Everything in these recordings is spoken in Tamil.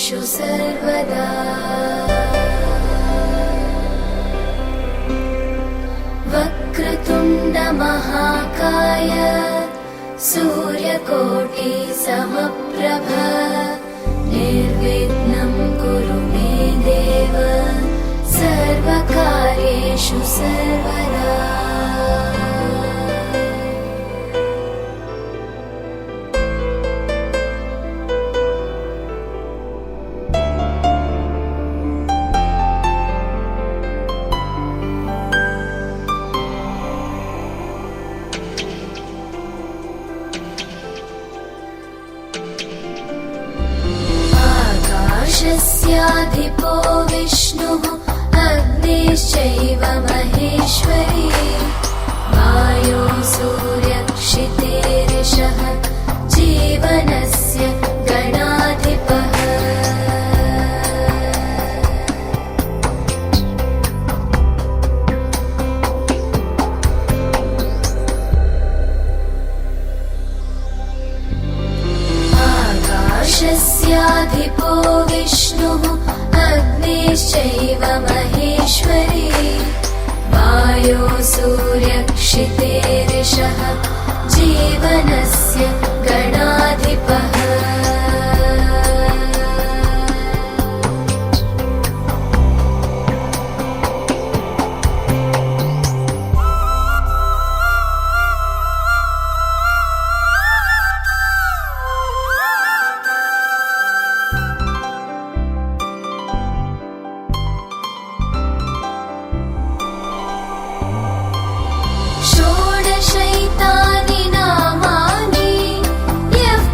कार्येषु सर्वदा वक्रतुण्ड महाकाय सूर्यकोटि समप्रभ निर्विघ्नं कुरु मे देव सर्वकार्येषु सर्वदा। आकाशस्याधिपो विष्णुः अग्निश्चैव महेश्वरी वायो सूर्यक्षितेरिषः जीवनस्य गणाधिपः। आकाशस्याधिपो विष्णुः अग्निश्चैव महेश्वरी वायो सूर्यक्षितेरिषः जीवनस्य गणाधिपः। षोडशैतानि नामानि यः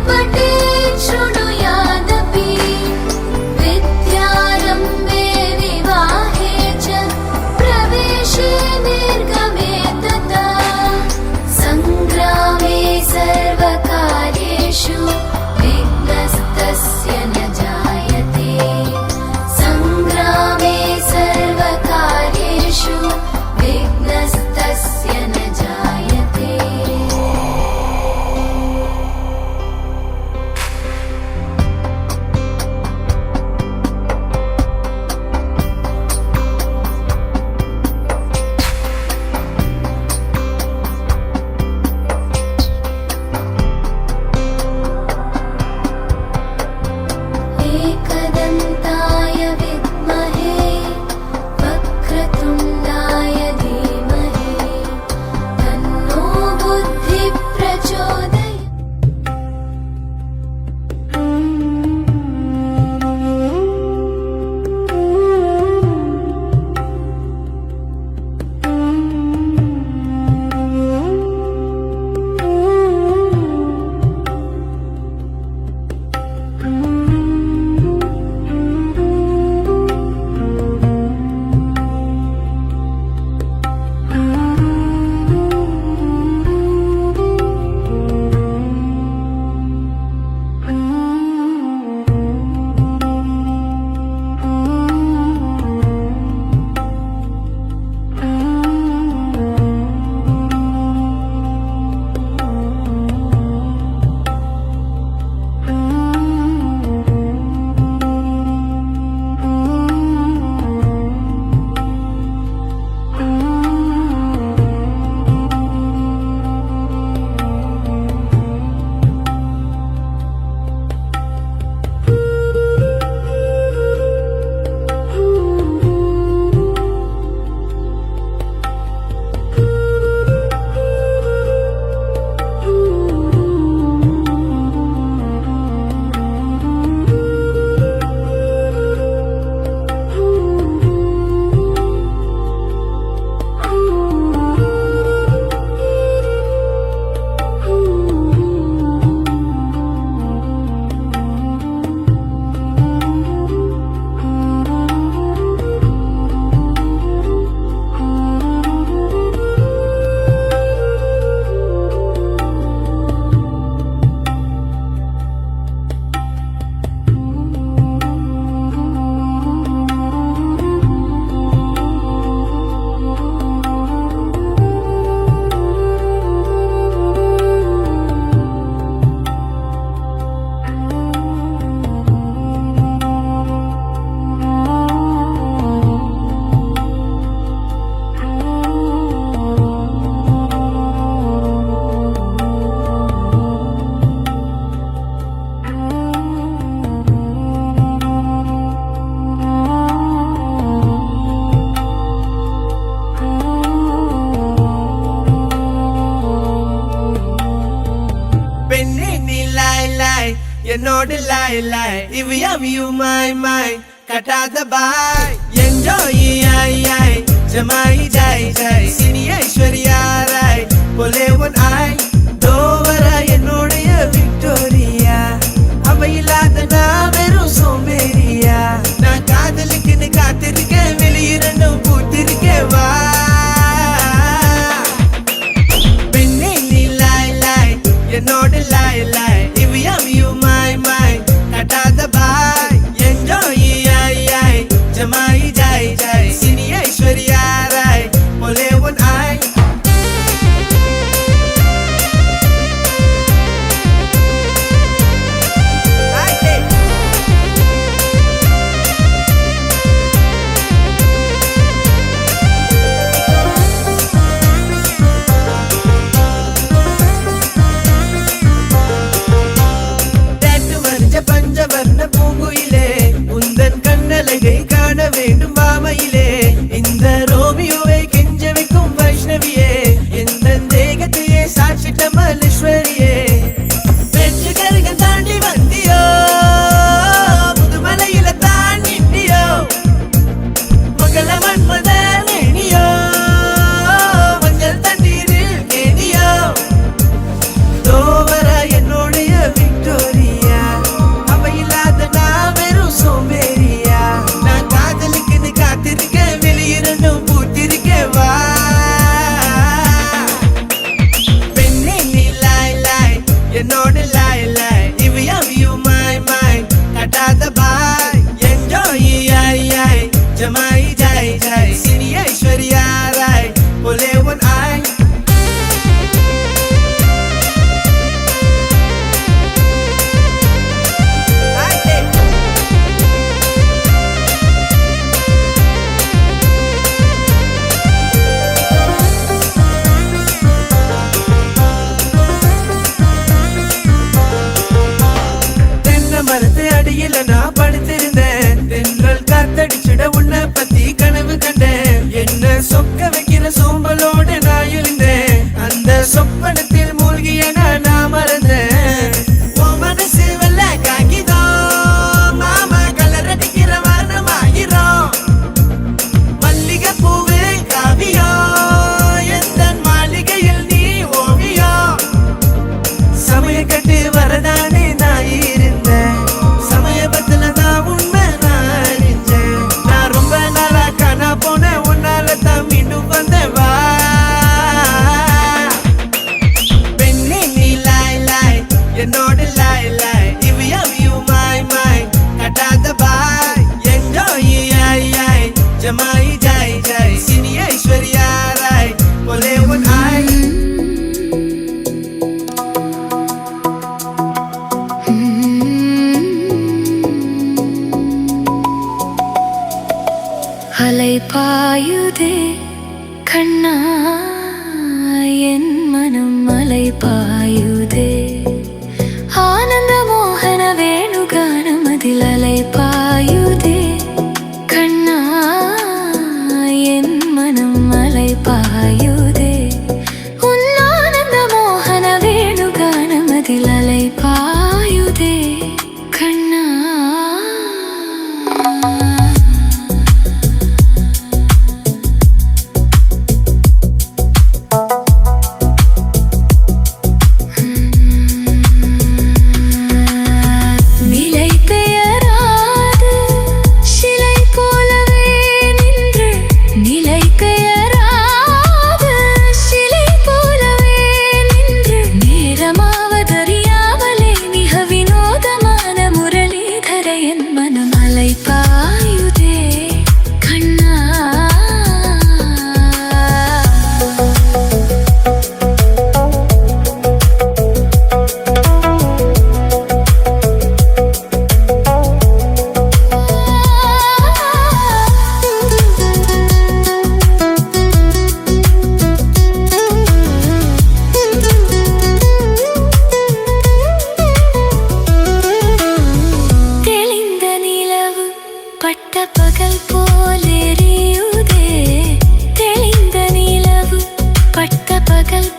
lie, lie. If we have you, my, katada bye. Enjoy, ay, jamai, jai, jai. Sini Aishwarya Rai, pole one eye. Dovara ennodiya Victoria. Ava illada na verum somberiya. Na kaadalukkunu kaathirukke veliyirannum poothirkke va. Penne nee lie, lie. Ennode lie, lie. If we have you, my, katada bye. Enjoy, ay, jamai, jai, jai. Sini Aishwarya Rai, pole one eye. பஞ்சவர்ண பூங்குயிலே உந்தன் கண்ணழகை காண வேண்டும் வாமையிலே இந்த ரோமியோவை கெஞ்ச வைக்கும் வைஷ்ணவியே எந்த தேகத்தையே சாட்சிட்ட மல்லேஸ்வரியே வெற்றி கருகன் தாண்டி வந்தியோ முதுமலையில தான் நின்றியோ மகள மன்மத மேனியோ மஞ்சள் தண்ணீரில் கேணியோ தோவர என்னுடைய விக்டோரியா சோம்பேறியா நான் காதலுக்குன்னு காத்திருக்க வெளியிரண்டும் பூத்திருக்க வா பெண்ணே நீ லாய் லாய் என்னோட லாய் லாய் இவ் யவ் யூ மை கட்டாத பாய் என்ஜாய் ஐ ஜமாய் ஜாய் ஜாய் சினி ஐஸ்வர்யா ராய் போலே ஒன் ஆய் மரத்து அடியில நான் படுத்திருந்தேன் தென்றல் காத்தடிச்சிட உன்னை பத்தி கனவு கண்டேன் என்ன சொக்க வைக்கிற சோம்பலோட நான் இருந்தேன் அந்த சொப்பனத்தில் மூழ்கிய நான் மறந்தேன் உன் மனசு வெள்ள காகிதம் மாமா கலர் அடிக்கிற வர்ணமாகிறோம் மல்லிகை பூவு காவியம் எந்த மாளிகையில் நீ ஓவியம் சமய கட்டு வரதானே நான் இருந்தேன் சமயபத்துல தான் உண்மை நான் அறிஞ்சேன் நான் ரொம்ப நாளா காணா போனேன் உன்னால தான் மீண்டும் வந்தவா பெண்ணே நீ லாய் லாய் என்னோட லாய் லாய் இவ் யவ் யூ மை கட்டாத பாய் என்ஜாய் ஐ ஜமாய் ஜாய் ஜாய் சினி ஐஸ்வர்யா ராய் போலே ஒன் ஆய் அலை பாயுதே கண்ணா என் மனம் அலை பாயுதே ஆனந்த மோகன வேணுகானம் அதில் அலை பாயுதே கண்ணா என் மனம் அலை பாயுதே உன் ஆனந்த மோகன வேணுகானம் அதில் அலை பாயுதே கண்ணா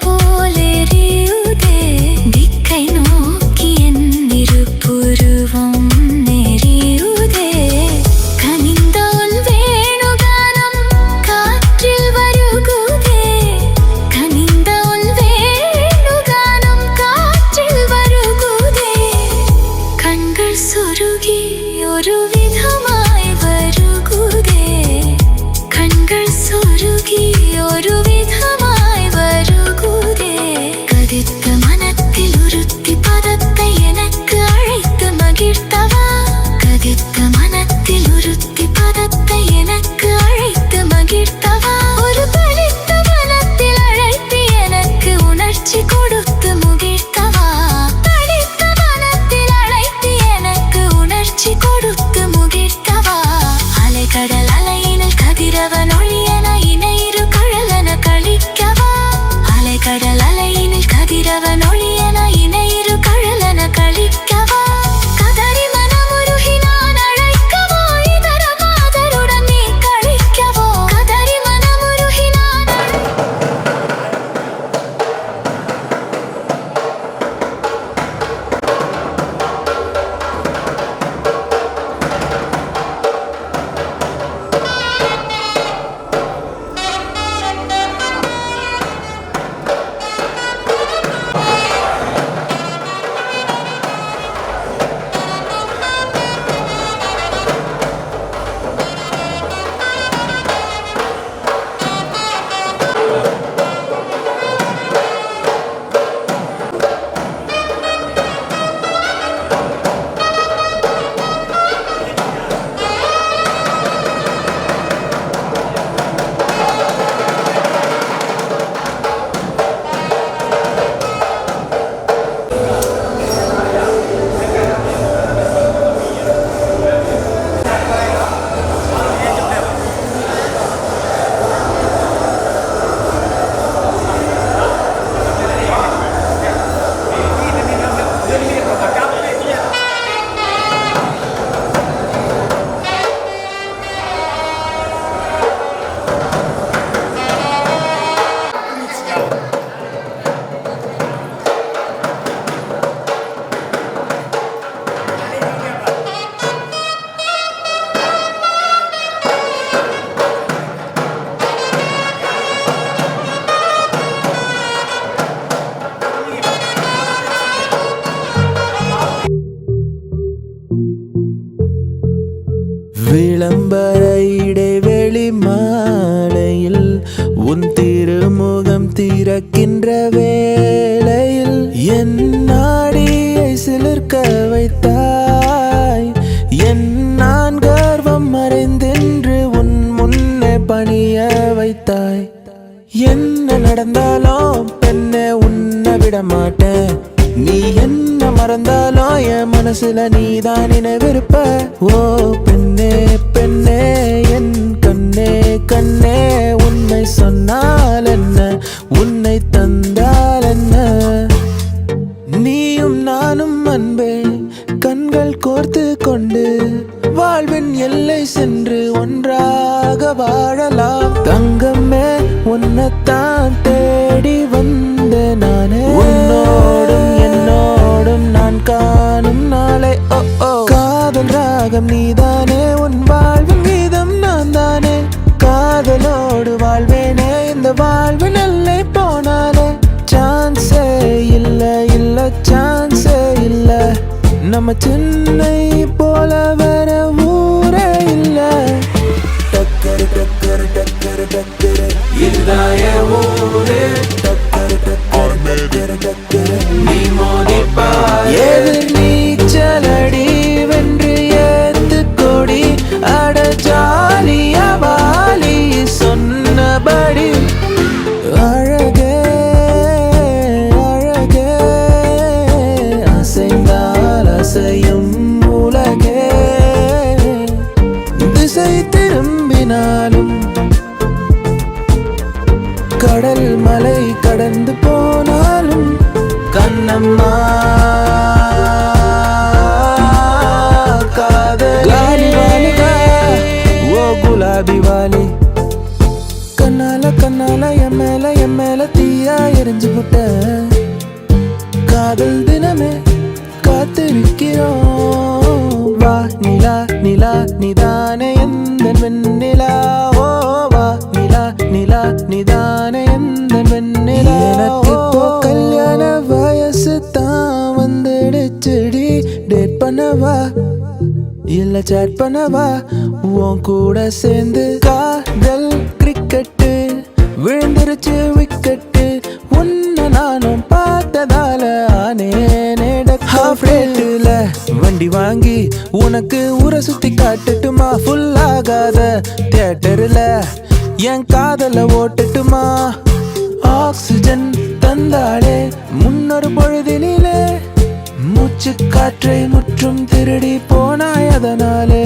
போலெரியுதே திக்கை நோக்கி என் இருபுருவம் சொருகி ஒரு விதமாய் வருகுதே கண்கள் சொருகி ஒரு விதமாய் வருகுதே கதித்த மனத்தில் உறுத்தி பதத்தை எனக்கு அழைத்து மகிழ்த்தவா கதித்த மனத்தில் உறுத்தி பதத்தை எனக்கு அழைத்து மகிழ்த்தவா ஒரு பலித்த மனத்தில் அழைத்து எனக்கு உணர்ச்சி கொடுத்து முகிழ்த்தவா பலித்த மனத்தில் அழைத்து எனக்கு உணர்ச்சி கொடுத்து முகிழ்த்தவா அலைகடல் அலையினில் கதிரவன் ஒளியன இணையிரு கழலன கழிக்கவா அலைகடல் அலையினில் கதிரவன் ஒளியன இணையிரு கழலன கழிக்கவா கதறி மனமுருகி நான் அழைக்கவோ இதர மாதருடன் நீ கழிக்கவோ கதறி மனமுருகி நான் விளம்பர இடைவெளி மாலையில் உன் திருமுகம் திறக்கின்ற வேளையில் என் நாடியை சிலிர்க்க வைத்தாய் என் நான் கர்வம் மறைந்தென்று உன் முன்னே பணிய வைத்தாய் என்ன நடந்தாலும் பெண்ணே உன்னை விட மாட்டேன் நீ என்ன மறந்தாலும் என் மனசுல நீதான் நினைவிருப்ப ஓ பெண்ணே பெண்ணே என் கண்ணே கண்ணே உன்னை சொன்னால் என்ன உன்னை தந்தால் என்ன நீயும் நானும் அன்பே கண்கள் கோர்த்து கொண்டு வாழ்வின் எல்லை சென்று ஒன்றாக வாழலாம் தங்கமே உன்னைத்தான் தேடி வந்த நானே உன்னோடும் என்னோடும் நான் காணும் நாளை ஓ ஓ காதல் ராகம் நீதானே உன் வாழ்வின் கீதம் நான் தானே காதலோடு வாழ்வேனே இந்த வாழ்வின் எல்லை போனாலே சான்ஸே இல்ல இல்ல சான்ஸே இல்ல நம்ம சென்னை போல வேற ஊரே இல்ல டக்கர் டக்கர் டக்கர் டக்கர் இதுதான் என் ஊரு டக்கர் டக்கர் டக்கர் டக்கர் நீ மோதிப்பா எதிர் நீச்சலடி வென்று ஏத்து கொடி அட ஜாலியா வாலி சொன்னபடி அழகே அழகே அசைந்தால் அசையும் உலகே திசை திரும்பினாலும் கடல் மலை கடந்து போனாலும் கண்ணம்மா காதலி ஓ குலாபி வாலி கண்ணால கண்ணால என் மேல தீயா எரிஞ்சு புட்ட காதல் தினமே காத்திருக்கிறோம் வா நிலா நிலா நிதானே எந்த வெண்ணிலா ஓ வா நிலா நிலா நிதானே எந்த வெண்ணிலா எனக்கு இப்போ கல்யாண வயசு தான் வந்துடுச்சுடி டேட் பண்ணவா இல்ல சேட் பண்ணவா உன் கூட சேர்ந்து காதல் கிரிக்கெட்டு விழுந்துருச்சு விக்கெட்டு உன்னை நானும் பார்த்ததால ஆனேனே ஹாஃப் ரேட்டுல வண்டி வாங்கி உனக்கு ஊரை சுத்தி காட்டட்டுமா ஃபுல் ஆகாத தியேட்டர்ல என் காதல ஓட்டட்டுமா ஆக்சிஜன் தந்தாளே முன்னொரு பொழுதினிலே மூச்சு காற்றை முற்றும் திருடி போனாய் அதனாலே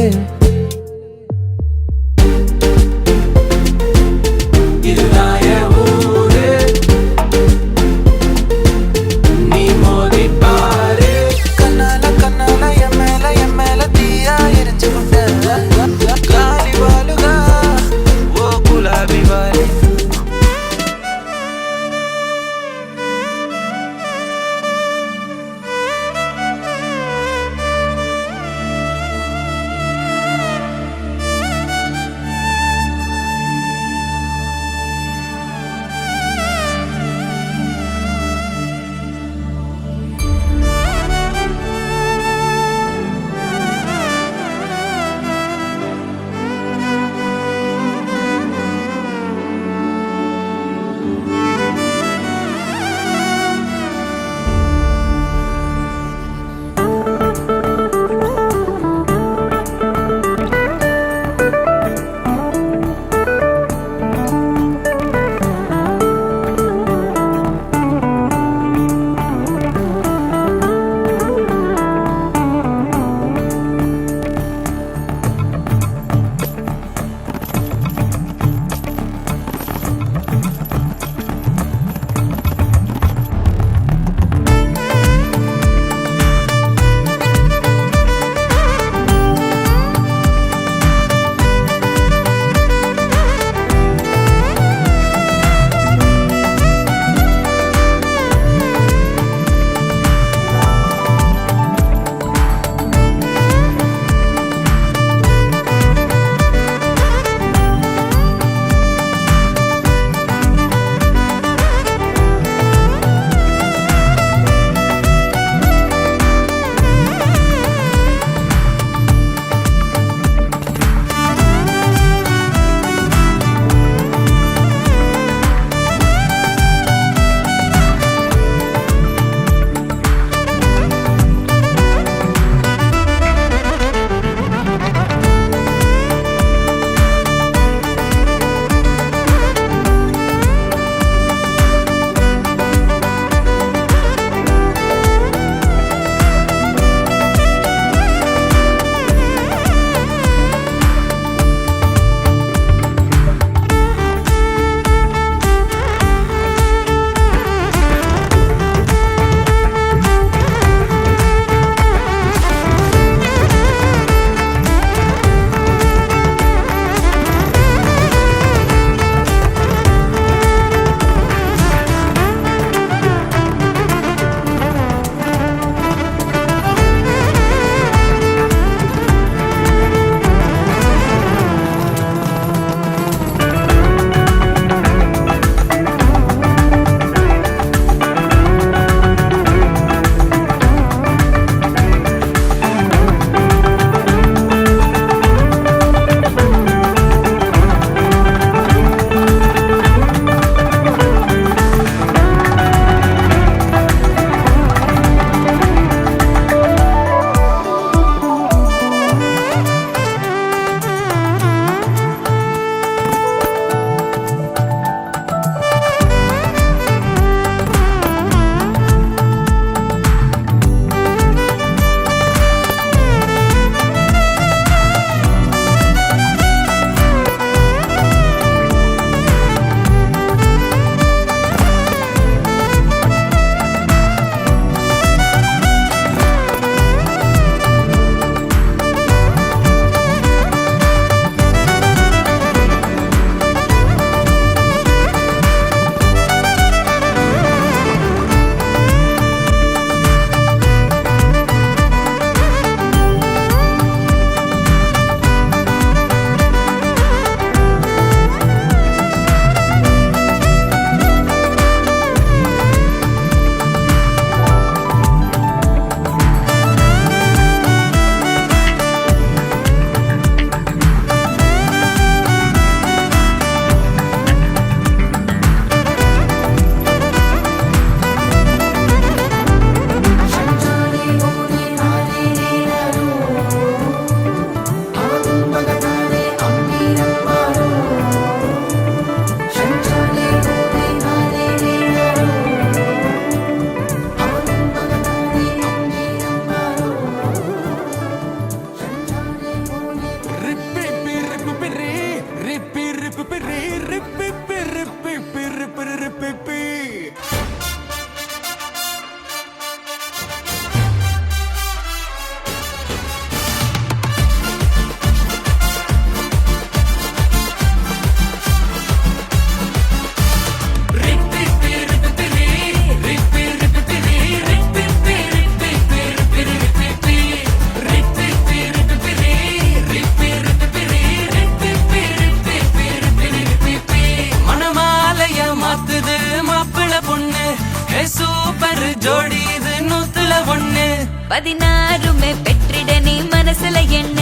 16மே பெற்றிட நீ மனசுல என்ன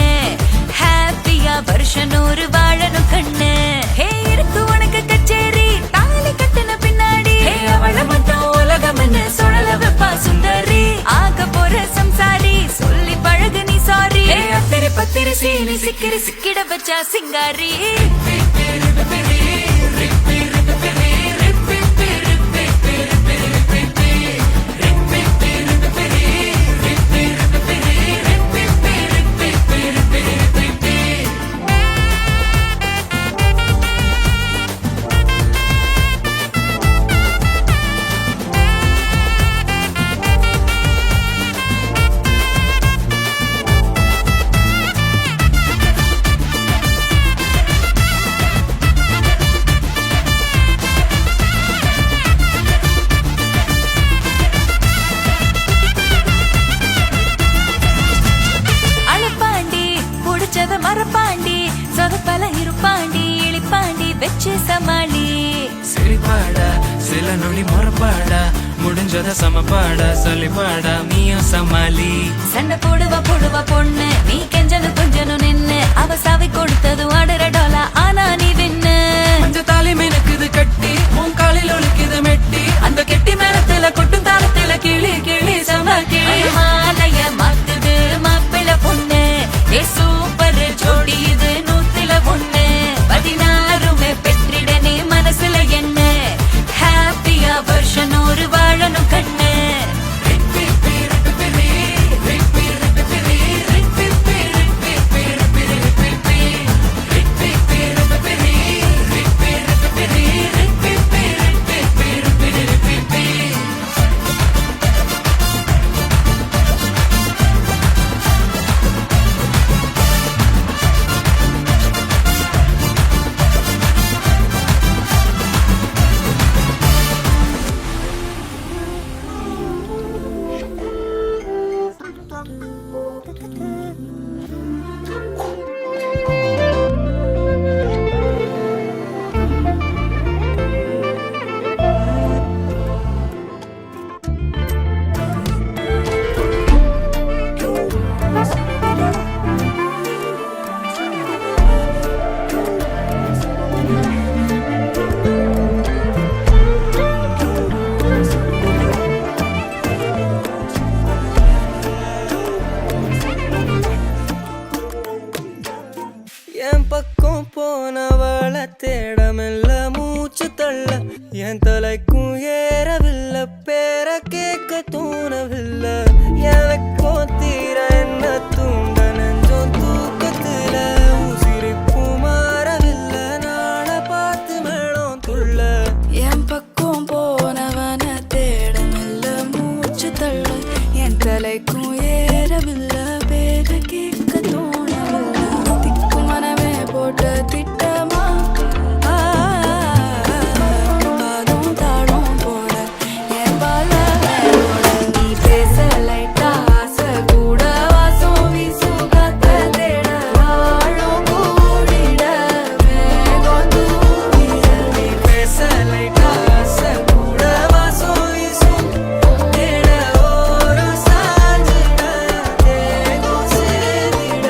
ஹாப்பியா வருஷம் 100 வாழணும் கண்ணு ஹே இருக்கு உனக்கு கச்சேரி தாலி கட்டின பின்னாடி அவளை மட்டும் உலகம் என்ன சுழல வைப்பா சுந்தரி ஆக போற சம்சாரி சொல்லி பழகு நீ சாரி அத்திரி பத்திரி சீனி சிக்கிரி சிக்கிட வச்சா சிங்காரி மரப்பாண்டி சொதப்பல இருப்பாண்டி இழிப்பாண்டி வச்சு சமாளி சிரிப்பாடா சில நொடி மொறப்பாடா முடிஞ்சத சமப்பாடா சொல்லிப்பாடா நீயும் சமாளி சண்டை போடுவா பொண்ணு நீ கெஞ்சனு கொஞ்சனும் நின்னு அவ சாவி கொடுத்தது ஆடுற டோலா ஆனா நீ வின்னு கொஞ்சம் தாலி மினுக்குது கட்டி உன் காலில் ஒழுக்குது மெட்டி அந்த கெட்டி மேலத்துல கொட்டும் தாளத்துல கிளி கிளி சம கிளி மாலைய மாத்துது மாப்பிள பொண்ணு ஏ சூப்பர் ஜோடி இது 101 16மே பெற்றிட நீ மனசுல என்ன ஹாப்பியா வருஷம் 100 வாழணும் கண்ணு என் பக்கம் போனவள தேடமில்ல மூச்சு தள்ள என் தலைக்கும் ஏறவில்லை பேர கேட்க தூணவில்லை எனக்கும் தீர என்ன தூண்ட நெஞ்சம் தூக்கத்துல உசிரிப்பும் மாறவில்லை நாள பார்த்து மேளம் துள்ள என் பக்கம் போனவன தேடமில்ல மூச்சு தள்ள என் தலைக்கும் ஏறவில்லை பேர கேட்க தோணவில்லை திக்கு மனமே போட்ட திட்டமா பாதம் தாளம் போட என் பால நீ பேச லைட்டா ஆசை கூட வாசம் வீசும் காத்த தேட ஆழம் கூடிட மேகம் தூவிட நீ பேச லைட்டா ஆசை கூட வாசம் வீசும் தேட ஓரம் சாஞ்சிட தேகம் சேர்ந்திட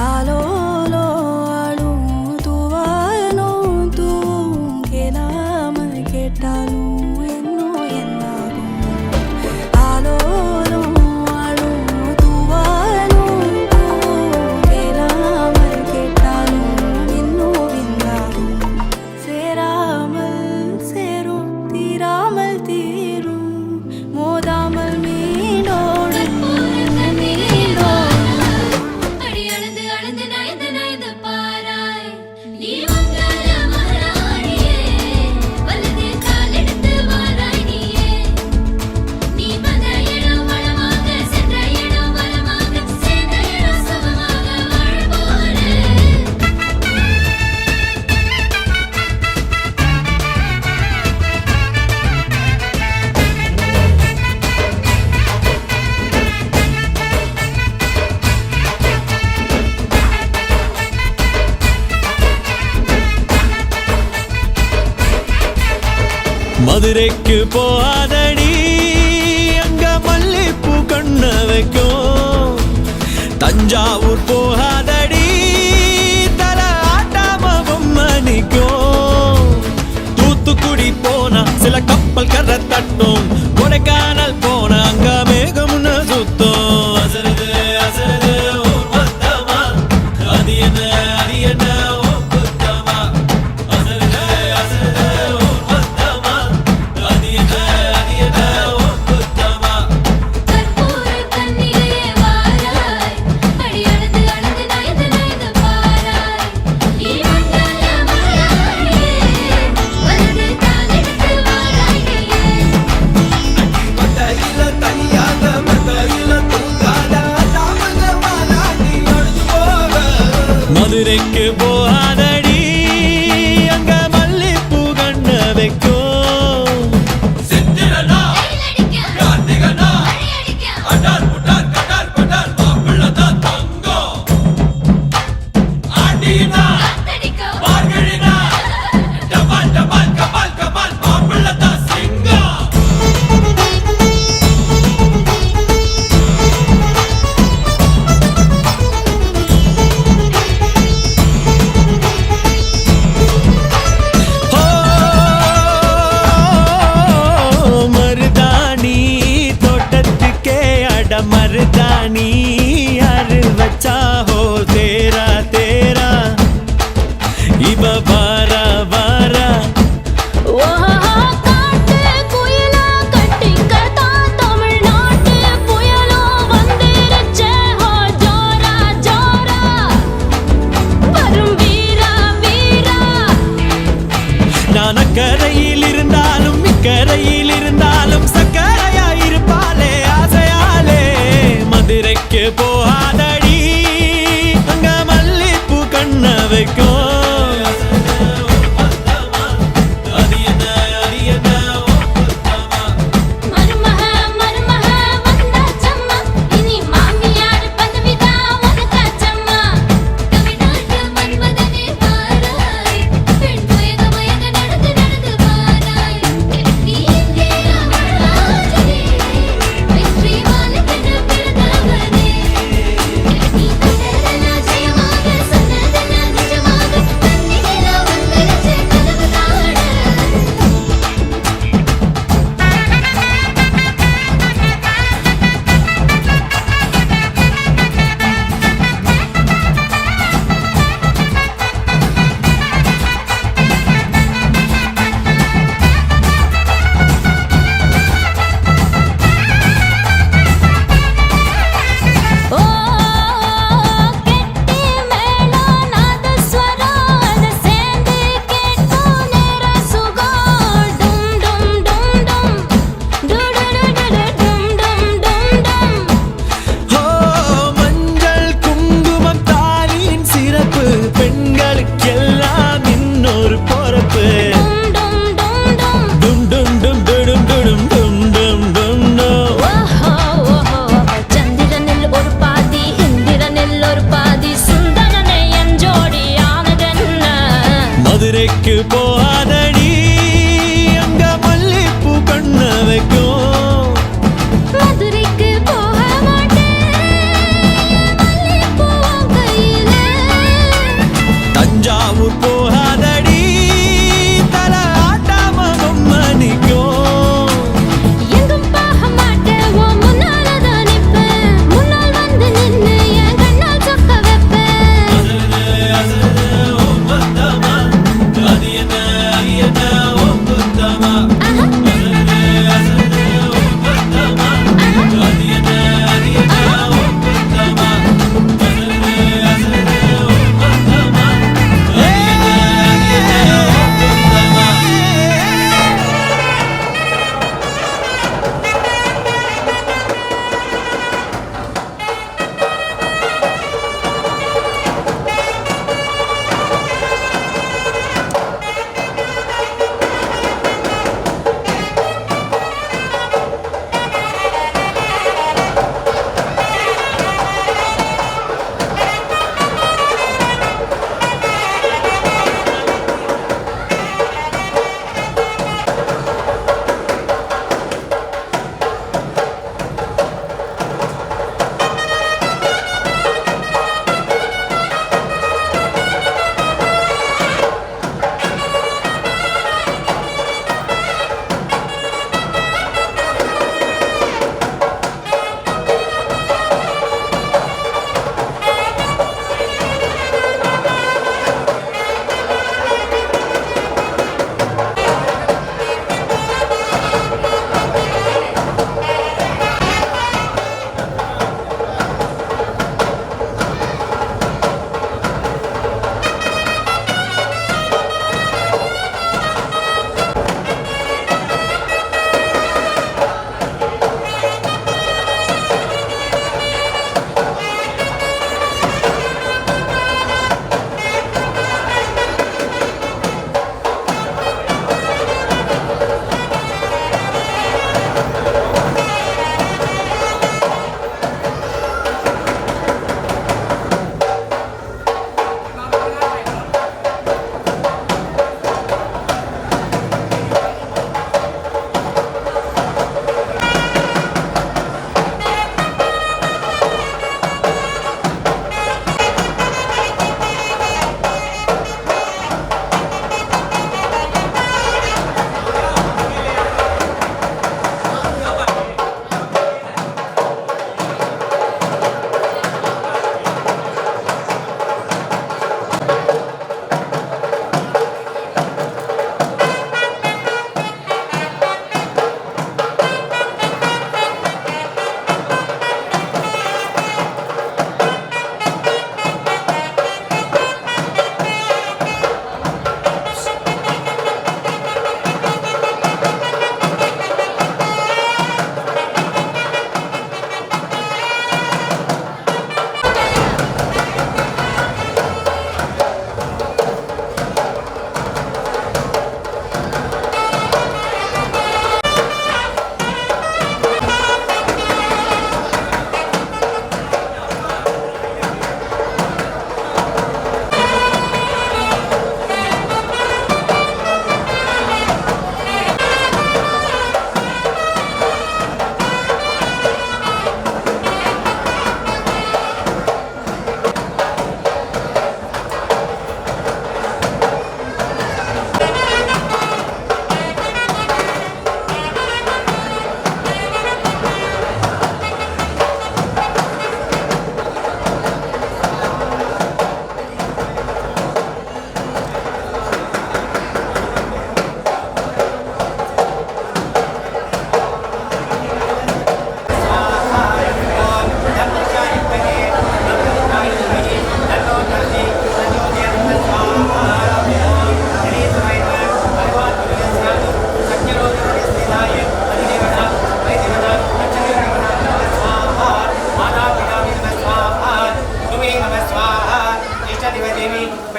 ஆலோலோ ஆளும் தூவாலும் தூவும் கேளாமல் கேட்டாலும் என்னோ என்னாகும் ஆலோலோ ஆளும் தூவாலும் தூவும் கேளாமல் கேட்டாலும் என்னோ என்னாகும் சேராமல் சேரும் தீராமல் தீரும் மோதாமல் மீண்டோடும் அடி அளந்து அளந்து நயந்து நயந்து பாராய் நீ மங்கள மகாராணியே வலது கால் எடுத்து வாராய் நீயே நீ வந்த இடம் வளமாக சென்ற இடம் வளமாக மதுரைக்கு போகாதடி அங்க மல்லிப்பூ கண்ண வைக்கும். தஞ்சாவூர் போகாதடி தல ஆட்டாம பொம்மை நிக்கும். தூத்துக்குடி போனா சில கப்பல் கரை தட்டும். கொடைக்கானல் போனா அங்க மேகம்னு சுத்தம். அசருது அசருது ஊர் மொத்தமா, அது என்ன அது என்ன ஓ குத்தமா. அசருது அசருது ஊர் மொத்தமா, அது என்ன அது என்ன ஓ குத்தமா. கற்பூர கண்ணிலே வாராய், அடி அழுது அழுது நைந்து நைந்து பாராய். நீ மங்கள மாயாயே, வலது காலெடுத்து வாராயே. மத்தையில தனியாக மத்தையில தூங்காத தாமதமானா நீ அழுது போக. மதுரைக்கு போகாதடி அங்க மல்லிப்பூ கண்ண வைக்கும். சித்திரனா கையிலடிக்க, கார்த்திகனா அடியடிக்க, அடார் புட்டார் கட்டார் பட்டார் மாப்பிள்ளதான் தங்கம். ஆண்டினா காத்தடிக்க, மார்கழினா டபால் டபால் கபால் கபால் மாப்பிள்ளதான் சிங்கம். ஓ மருதாணி தோட்டத்துக்கே அட மருதாணி யாரு வச்சா ஹோ தேரா தேரா இவ வாரா வாரா. ஓஹோ காட்டு குயிலா கட்டிக்கதா தமிழ்நாட்டு புயலோ வந்திருச்சே ஹோ ஜோரா ஜோரா வரும் வீரா வீரா. நான் அக்கரையில் இருந்தாலும் இக்கரையில் இருந்தாலும் சக்கரையா இருப்பாளே ஆசையாலே. மதுரைக்கு போகாதடி அங்க மல்லிப்பூ கண்ண வைக்கும். அது என்ன அது என்ன ஓ குத்தமா. மருமக மருமக வந்தாச்சம்மா, இனி மாமியார் பதவிதான் உனக்காச்சம்மா. தமிழ்நாட்டு மன்மதனே வாராய், பெண் மயங்க மயங்க நடந்து நடந்து வாராய். நீ எங்கே அமராதே, வெற்றி வானுக்கென பிறந்தவனே. நீ தொட்டதெல்லாம் ஜெயமாக, சொன்னதெல்லாம் நிஜமாக, கண்ணினிலா வந்துருச்சு கனவு காண. ஓ கெட்டி மேளம் நாதஸ்வரம் அத சேர்ந்து கேட்கும் நேர சுகம். டும் டும் டும் டும் டுடுடுடுடு டும் டும் டும் டும். ஓ மஞ்சள் குங்குமம் தாலியின் சிறப்பு, பெண்களுக்கெல்லாம் இன்னொரு பொறுப்பு. டும் டும் டும் டும். டும் டும் டும் டும் டும் டும் டும் டும் டும். ஓஹோ ஓஹோ சந்திரனில் ஒரு பாதி இந்திரனில் ஒரு பாதி சுந்தரனை என் ஜோடியானதென்ன. மதுரைக்கு போகாதடி அங்க மல்லிப்பூ கண்ண வைக்கும். மதுரைக்கு போக மாட்டேன் மல்லிப்பூ உன் கையில. தஞ்சாவூர் போகாதடி தல ஆட்டாம பொம்மை நிக்கும். எங்கும் போக மாட்டேன் உன் முன்னாலதான் நிப்பேன். முன்னால் வந்து நின்னு என் கண்ணால் சொக்க வைப்பேன். அசருது அசருது ஓ மொத்தமா, அது என்ன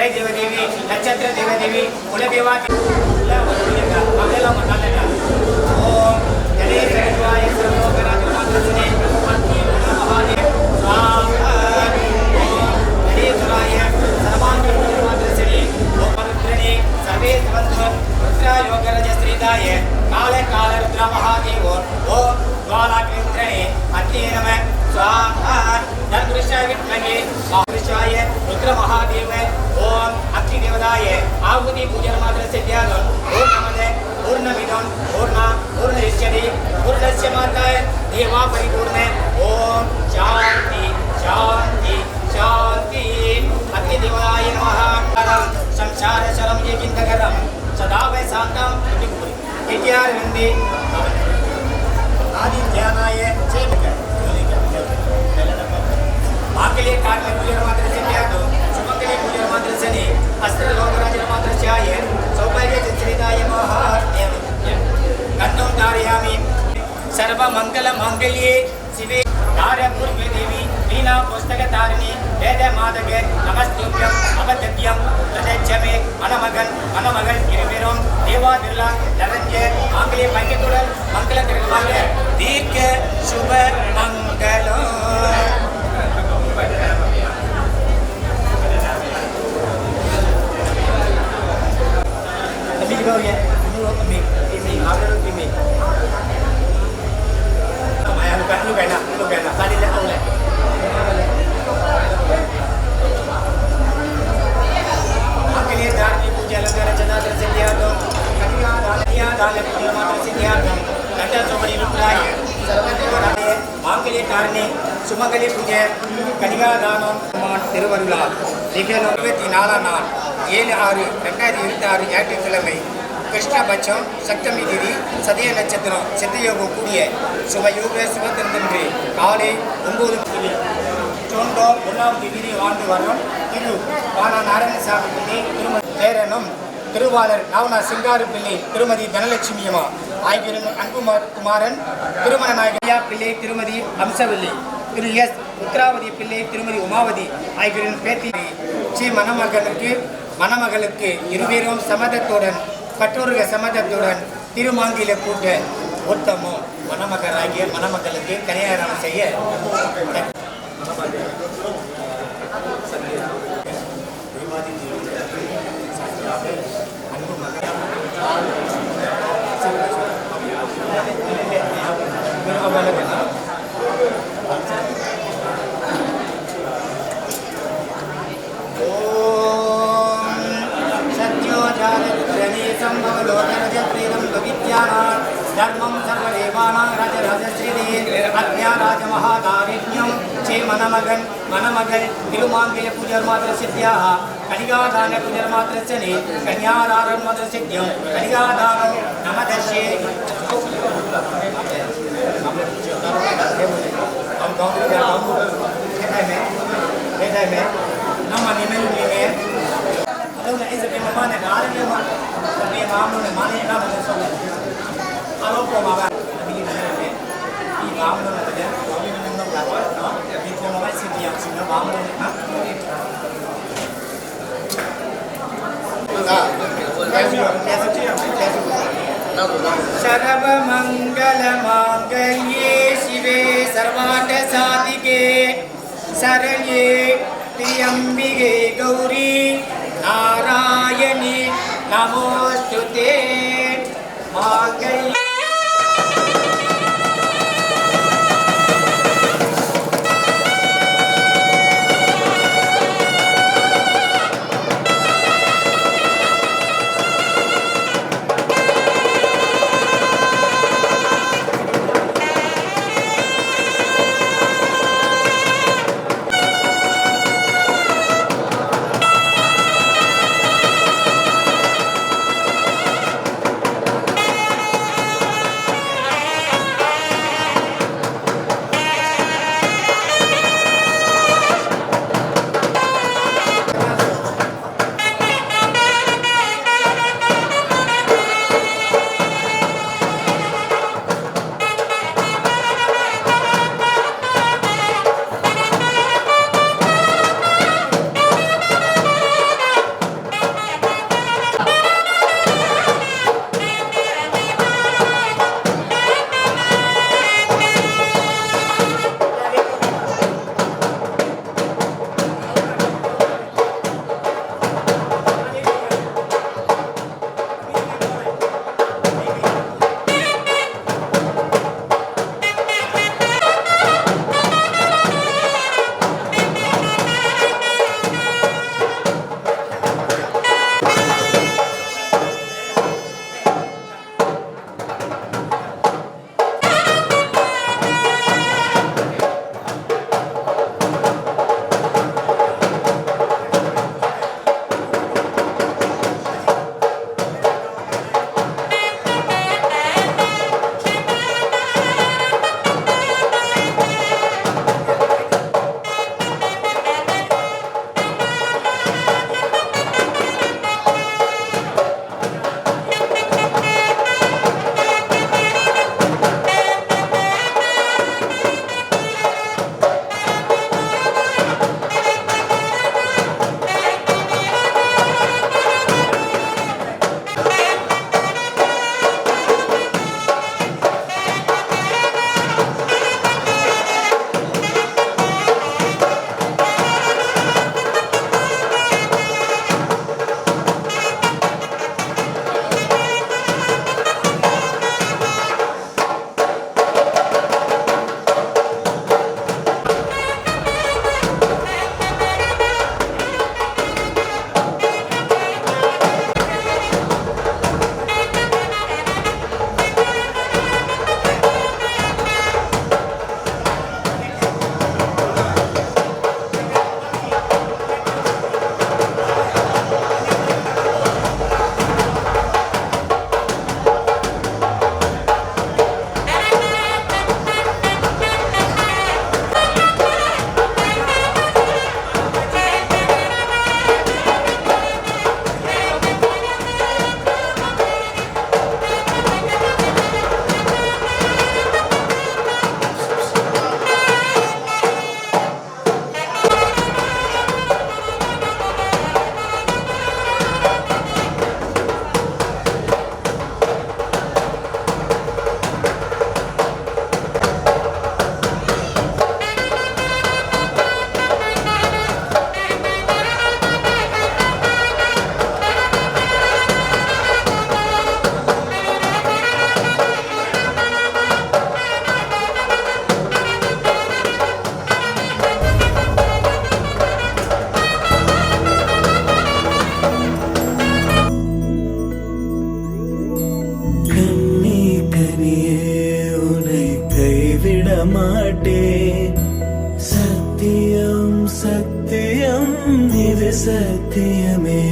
துறை தேவதேவி நட்சத்திர தேவதேவி குலதேவா அதெல்லாம் நல்ல ஓம் கணேசவாய சர்வோகராஜ மாதே மகாதேவ் கணேசவாய சர்வாங்க மாதே ஓமருத்ரனே சர்வே சவந்தம் ருத்ரா யோகரஜ ஸ்ரீதாய கால கால ருத்ர மகாதேவோ ஓம் ஜ்வாலாக்ரேந்திரனே அக்னே நம स्वाहा धर्मृषाय विद्महे महापुरुषाय रुद्र महादेव ओम अग्नि देवताय आहुति पूजन मात्र से ध्यान ओम नमः पूर्णमिदं पूर्णा पूर्णयिष्यति पूर्णस्य माताय देवा परिपूर्ण ओम शांति शांति शांति अग्नि देवताय नमः संसार शरम ये किंतकरम सदा वै शांतम इत्यार वंदे आदि ध्यानाय चेतक मांगल्य कार्य पूजन मात्र से ध्यान सुमंगल्य पूजन मात्र से अस्त्र लोकराज मात्र से आये सौभाग्य चरिताय महात्म्यम गन्धं धारयामि सर्व मंगल मांगल्ये शिवे धारपूर्वे देवी लीला पुस्तक धारिणी वेद मादक नमस्तुभ्यं अवदत्यं प्रदक्षमे मनमगन இருவரும் தேவா பிர்லா நரஞ்ச மாங்கல்ய பைக்கத்துடன் மங்கள திருவாக தீர்க்க சுப மங்களம் Go ya, ini lo kemik, ini apa lo kemik? Maya lu kena, tadi lihat oleh. Akhirnya dari puja negara jana tersedia dong, ketika dari puja negara tersedia dong, kata coba dilukai, serba ada, akhirnya karena சுமங்கலி பூஜை கனிகாதானம் திருவருளா நிகழும் 24 நாள் 7/6/2026 ஞாயிற்றுக்கிழமை கிருஷ்ணபட்சம் சப்தமி திதி சதய நட்சத்திரம் சித்தயோகம் கூடிய சுபயோக சுபத்திரந்தன்று காலை 9 மணி சோண்டோ 1வது திதி வாழ்ந்து வரும் திரு பாலா நாராயணசாமி பிள்ளை திருமதி பேரனும் திருவாளர் நவனா சிங்காரு பிள்ளை திருமதி தனலட்சுமி அம்மா ஆகியோரின் அன்புகுமாரன் திருமண நாயகியா பிள்ளை திருமதி அம்சவல்லி திரு எஸ் உத்ராவதி பிள்ளை திருமதி உமாவதி ஆகியோரின் பேத்தி ஸ்ரீ மணமகளுக்கு இருவரும் சம்மதத்துடன் கற்றோருக சம்மதத்துடன் திருமாங்கில கூட்ட உத்தமம் மணமகராகிய மணமகளுக்கு கல்யாணம் செய்ய धर्मं सर्वदेवानां राजराजश्रीदे अज्ञाराज महादारिण्यं चे मनमगल तिरुमांगल्य पूजर्मात्र सिद्ध्याः कनिगादान पूजर्मात्रस्य ने कन्यादानं मात्र सिद्ध्यं कनिगादानं नमदश्ये हम गाँव में नम निमेल में लोग ऐसे के माने गाने में सभी मामलों में माने ना मुझे सब आलोक को मावा अभी ये मामलों में है अभी मैंने लोग कहा ये को मावा से दिया सिंह मामलों में ना सर्व मंगल मांगल्ये शिवे सर्वार्थ साधिके शरण्ये त्र्यंबिके गौरी नारायणी नमोस्तुते मांगल्ये சத்தியமே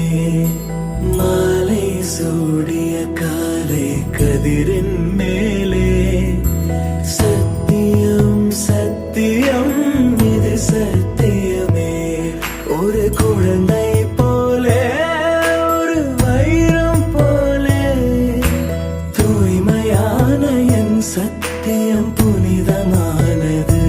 மாலை சூடிய காலை கதிரின் மேலே சத்தியம் சத்தியம் இது சத்தியமே ஒரு குழந்தை போலே ஒரு வைரம் போலே தூய்மையான என் சத்தியம் புனிதமானது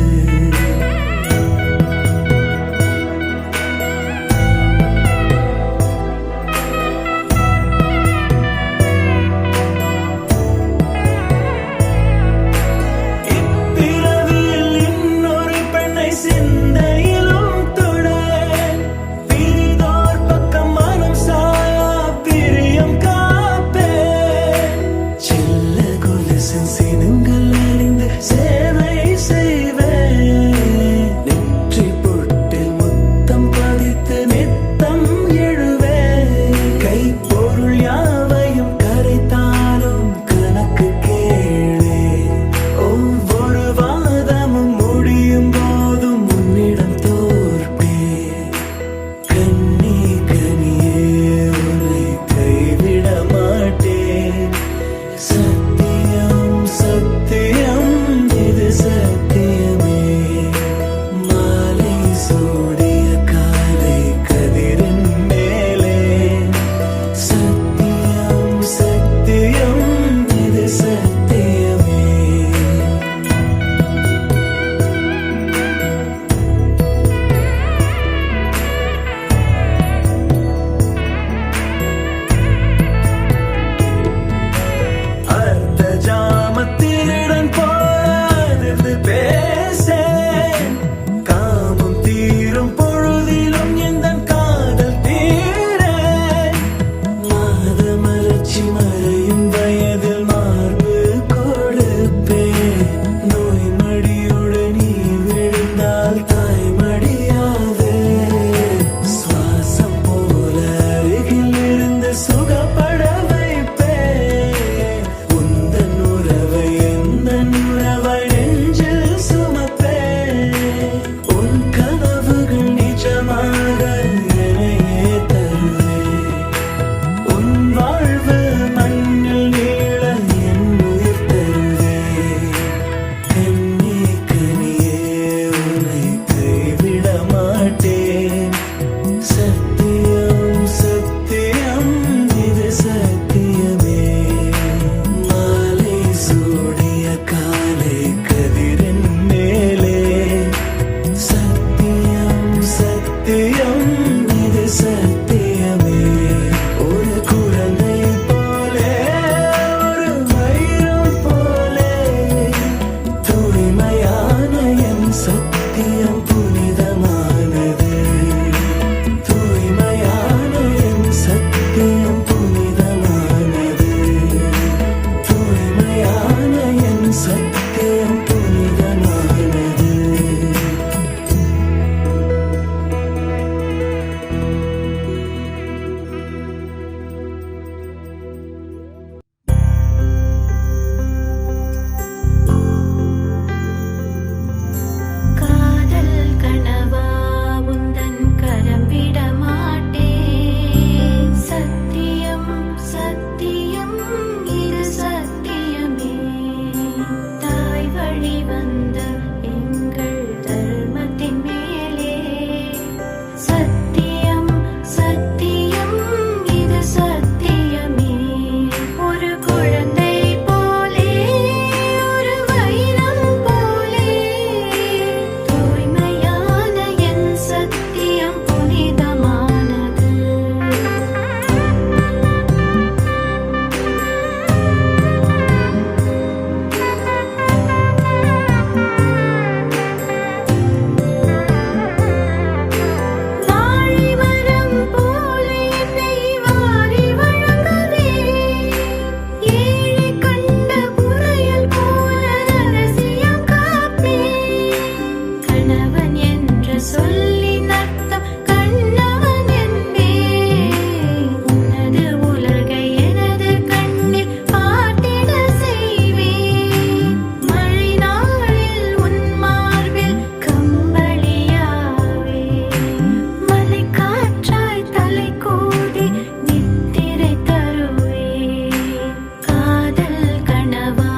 கோடி நித்திரை தருவேன் காதல் கனவா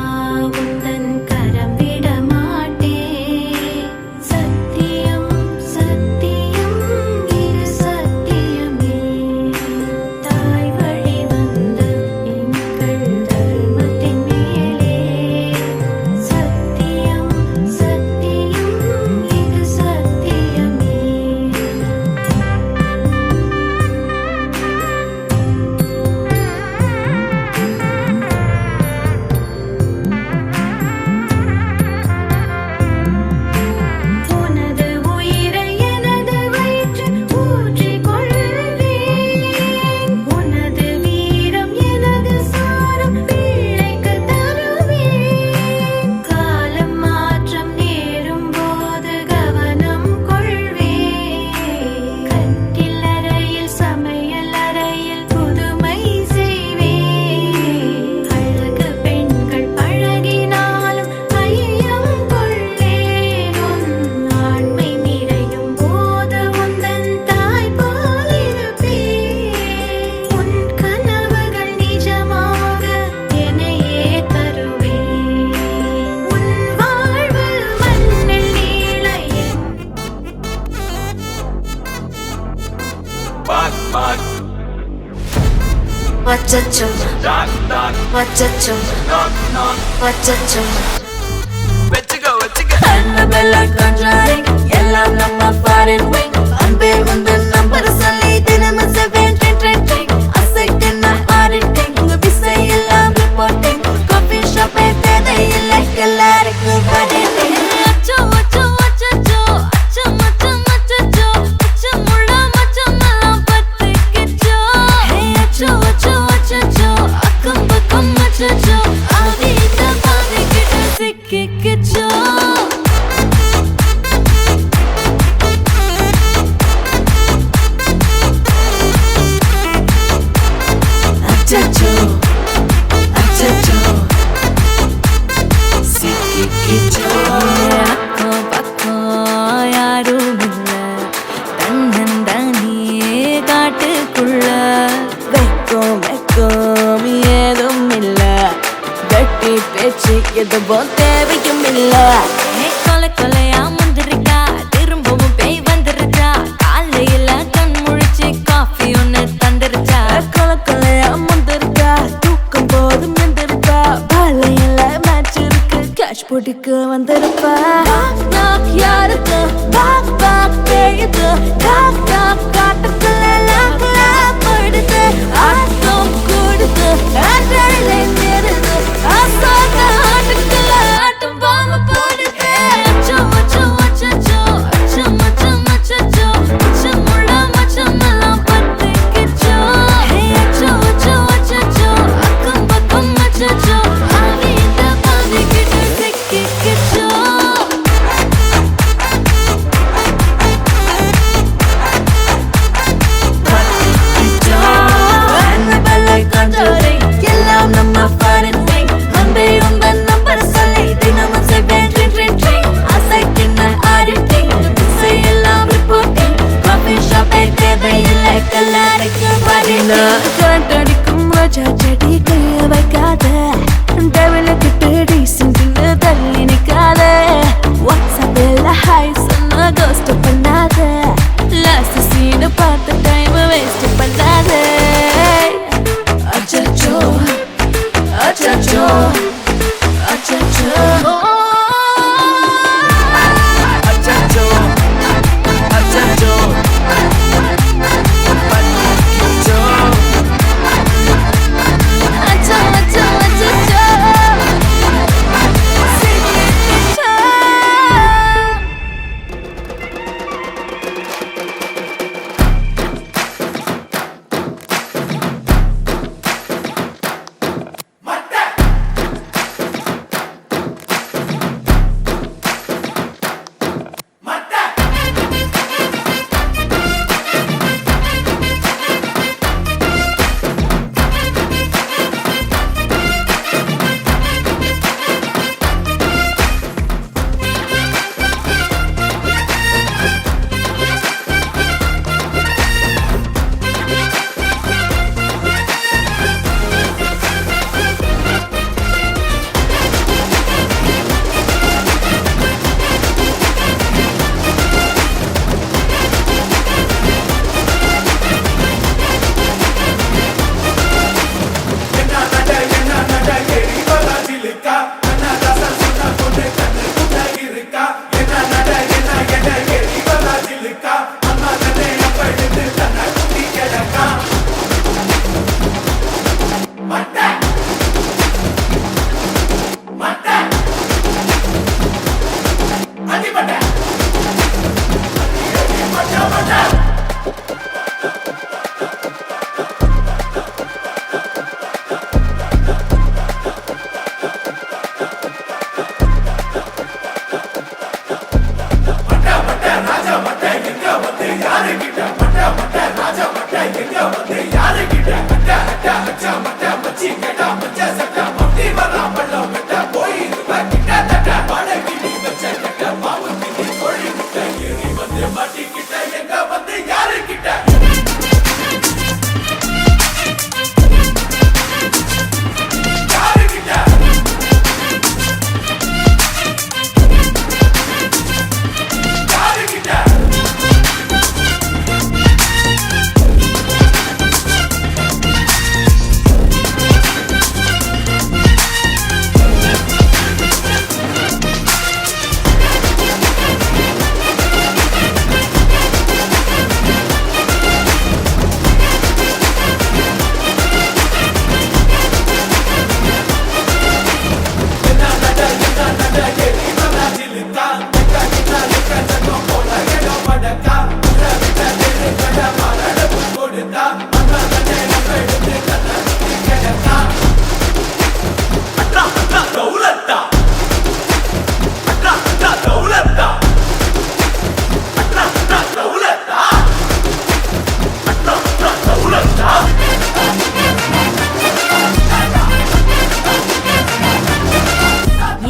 உந்தன் கரம் விட மாட்டேன் சத்தியம் சத்தியம் இரு சத்தியமே தாய் வழி வந்த எங்கள் தர்மத்தின் மேலே சத்தியம் சத்தியம் இரு சத்தியமே உனது உயிரை எனது வயிற்றில் ஊற்றிக் கொள்வேன் உனது வீரம் எனது சாரம் பிள்ளைக்கு தருவேன் காலம் மாற்றம் நேரும் போது கவனம் கொள்வேன் கட்டில் அறையில் சமையல் அறையில் புதுமை செய்வேன் அழகு பெண்கள் பழகினாலும் ஐயம் கொள்ளேன் உன் ஆண்மை நிறையும் போது உந்தன் தாய் போல் இருப்பேன் உன் கனவுகள் நிஜமாக என்னையே தருவேன் உன் வாழ்வு மண்ணில் நீளையே வச்சச்சோ வச்சச்சோ வச்சச்சோ Annabella conjuring எல்லாம் நம்ம foreign wing அன்பே உந்தன் நம்பர் சொல்லி தினமும் 7 அசைக்கின ஆடிட்டிங் உங்க விசை எல்லாம் ரிப்போர்ட்டிங் காஃபி ஷாப்பே தேவையில்லை எல்லாருக்கும் படிட்டிங் அச்சோ அச்சோ அச்சச்சோ அச்சோ மச்சம் அச்சச்சோ அச்சமுள்ள மச்சமெல்லாம் பத்திக்கிச்சோ ஹே அச்சோ அச்சோ அச்சச்சோ அக்கம் பக்கம் அச்சச்சோ ஆதித்த பாதிக்கிட்ட சிக்கிக்கிச்சோ அச்சச்சோ அச்சச்சோ சிக்கிக்கிச்சோ அக்கம் பக்கம் யாரும் இல்ல தன்னந்தானியே காட்டுக்குள்ள வெக்கம் வெக்கம் ஏதும் இல்ல வெட்டி பேச்சு எதுவும் தேவையும் இல்ல கொலை கொலையா முந்திருக்கா திரும்பவும் பேய் வந்துருச்சா காலையில கண் முழிச்சு காஃபி ஒன்னு தந்துருச்சா கொலை கொலையா முந்திருக்கா தூக்கம் போதும் எந்திருக்கா பாலையில மேட்ச் இருக்கு கேஷ் போட்டுக்கு வந்திருப்பா யாருக்கு பாக் பாக் பேயுது டாக் டாக் காட்டுக்குள்ள லாக்ல படுது ஆட்டம் கூடுது ஆட்டடிலே சேருது ஆசாக ஆட்டுக்குள்ள ஆட்டம் பாம்பு போடுது அச்சோ அச்சோ அச்சச்சோ அச்சோ மச்சம் அச்சச்சோ அச்சமுள்ள மச்சமெல்லாம் பத்திக்கிச்சோ ஹே அச்சோ அச்சோ அச்சச்சோ அக்கம் பக்கம் அச்சச்சோ ஆதித்த பாதிக்கிட்ட சிக்கிக்கிச்சோ Annabella conjuring எல்லாம் நம்ம foreign wing அன்பே உந்தன் நம்பர் சொல்லி தினமும் 7 அசைக்கின ஆடிட்டிங் விசை எல்லாம் ரிப்போர்ட்டிங் காஃபி ஷாப்பே தேவையில்லை எல்லாருக்கும் படினா கண்டடிக்கும் ரோஜா செடி கைய வைக்காத டெவலுக்கிட்டு டீசென்ட்னு தள்ளி நிக்காத வாட்ஸ்அப்பில் ஹாய் சொன்ன கோஸ்ட் பண்ணாத லாஸ்ட் சீனை பார்த்த டைம் வேஸ்ட் பண்ணாத அச்சச்சோ அச்சச்சோ அச்சச்சோ அச்சச்சோ அச்சச்சோ பத்திக்கிச்சோ அச்சோ அச்சோ அச்சச்சோ சிக்கிக்கிச்சோ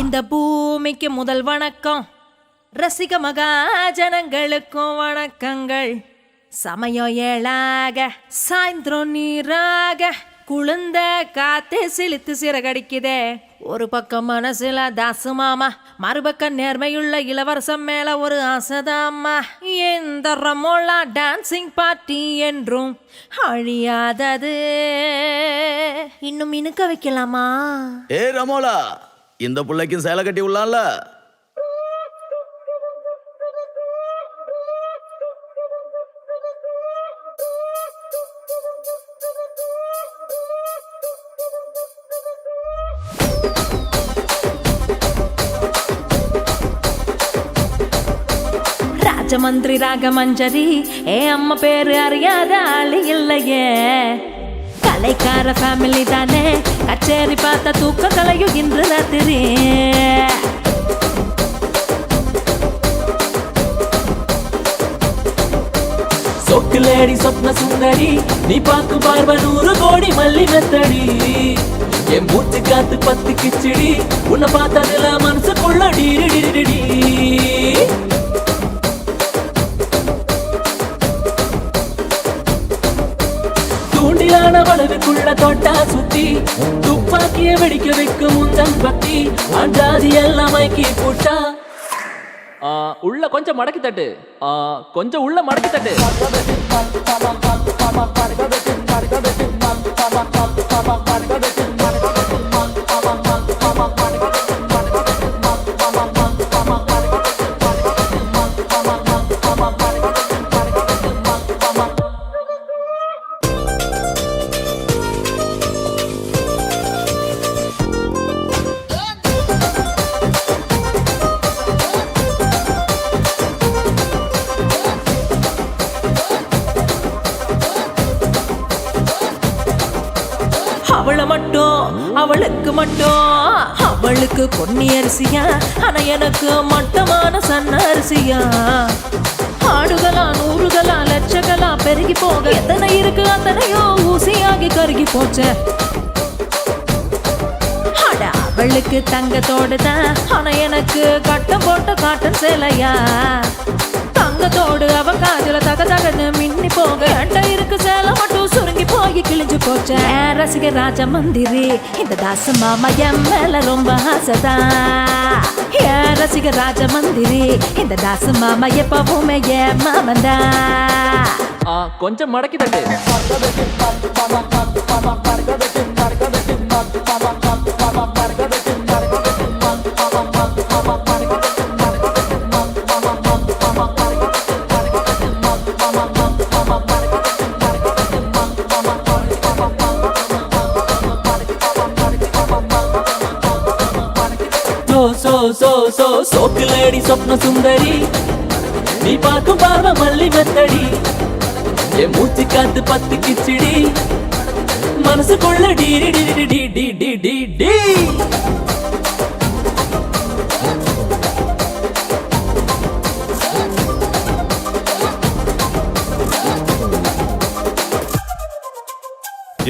இந்த பூமிக்கு முதல் வணக்கம், ரசிக மகாஜனங்களுக்கும் வணக்கங்கள். சமயம் ஏழாக சாயந்திரம் நீராக குளிர்ந்த காத்து சிலித்து சிறகடிக்குதே. ஒரு பக்கம் மனசுல தாசு மாமா, மறுபக்கம் நேர்மையுள்ள இளவரசம் மேல ஒரு ஆசைதாம்மா. எந்த ரமோலா டான்சிங் பார்ட்டி என்றும் அழியாதது. இன்னும் இனுக்க வைக்கலாமா? ஏ ரமோலா, இந்த புள்ளைக்கும் சேலை கட்டி உள்ளான்ல. ராஜமந்திரி ராகமஞ்சரி, அம்மா பேரு அறியாத ஆளு இல்லையே. கலைக்கார ஃபேமிலி தானே, கச்சேரி பார்த்த தூக்க கலையும் இன்று ராத்திரி. சொக்குலேடி சொப்ன சுந்தரி, நீ பார்க்கும் பார்வை 100 கோடி மல்லி மெத்தடி. என் மூச்சு காத்து 10 கிச்சடி, உன்னை பார்த்ததுல மனசுக்குள்ள டிடி டிடி. தூண்டிலான வளவுக்குள்ள தொட்டா சுத்தி, துப்பாக்கிய வெடிக்க வைக்கும் முந்தன் பக்தி. அஞ்சாதி எல்லாம் மைக்கி போட்டா உள்ள கொஞ்சம் மடக்கி தட்டு, கொஞ்சம் உள்ள மடக்கி தட்டு. அவளை மட்டும் அவளுக்கு மட்டும், அவளுக்கு பொன்னி அரிசியா, ஆனா எனக்கு மட்டமான சன்ன அரிசியா. ஆடுகளா 100களா லட்சங்களா பெருகி போக, எத்தனை இருக்கு அத்தனையோ ஊசியாகி கருகி போச்ச. அவளுக்கு தங்கத்தோடு தான், ஆனா எனக்கு கட்டம் போட்ட காட்டன் சேலையா. தங்கத்தோடு அவ காதுல தக தகன்னு மின்னி போக, அண்ட இருக்கு சேலை மட்டும் சுருங்கி போய் கிழிஞ்சு போச்ச. ரசிக ராஜ மந்திரி, இந்த தாச மாமா என் மேல ரொம்ப ஆசைதா. ரசிக ராஜ மந்திரி, இந்த தாச மாமா எப்பவுமே என் மாமந்தா. கொஞ்சம் மடக்கி தட்டு. சோக்குலேடி சொப்ன சுந்தரி, நீ பார்க்கும் பார்வை மல்லி மெத்தடி. என் மூச்சு காத்து 10 கிச்சடி, மனசுக்குள்ள டிடி டிடி டிடி டிடி டி.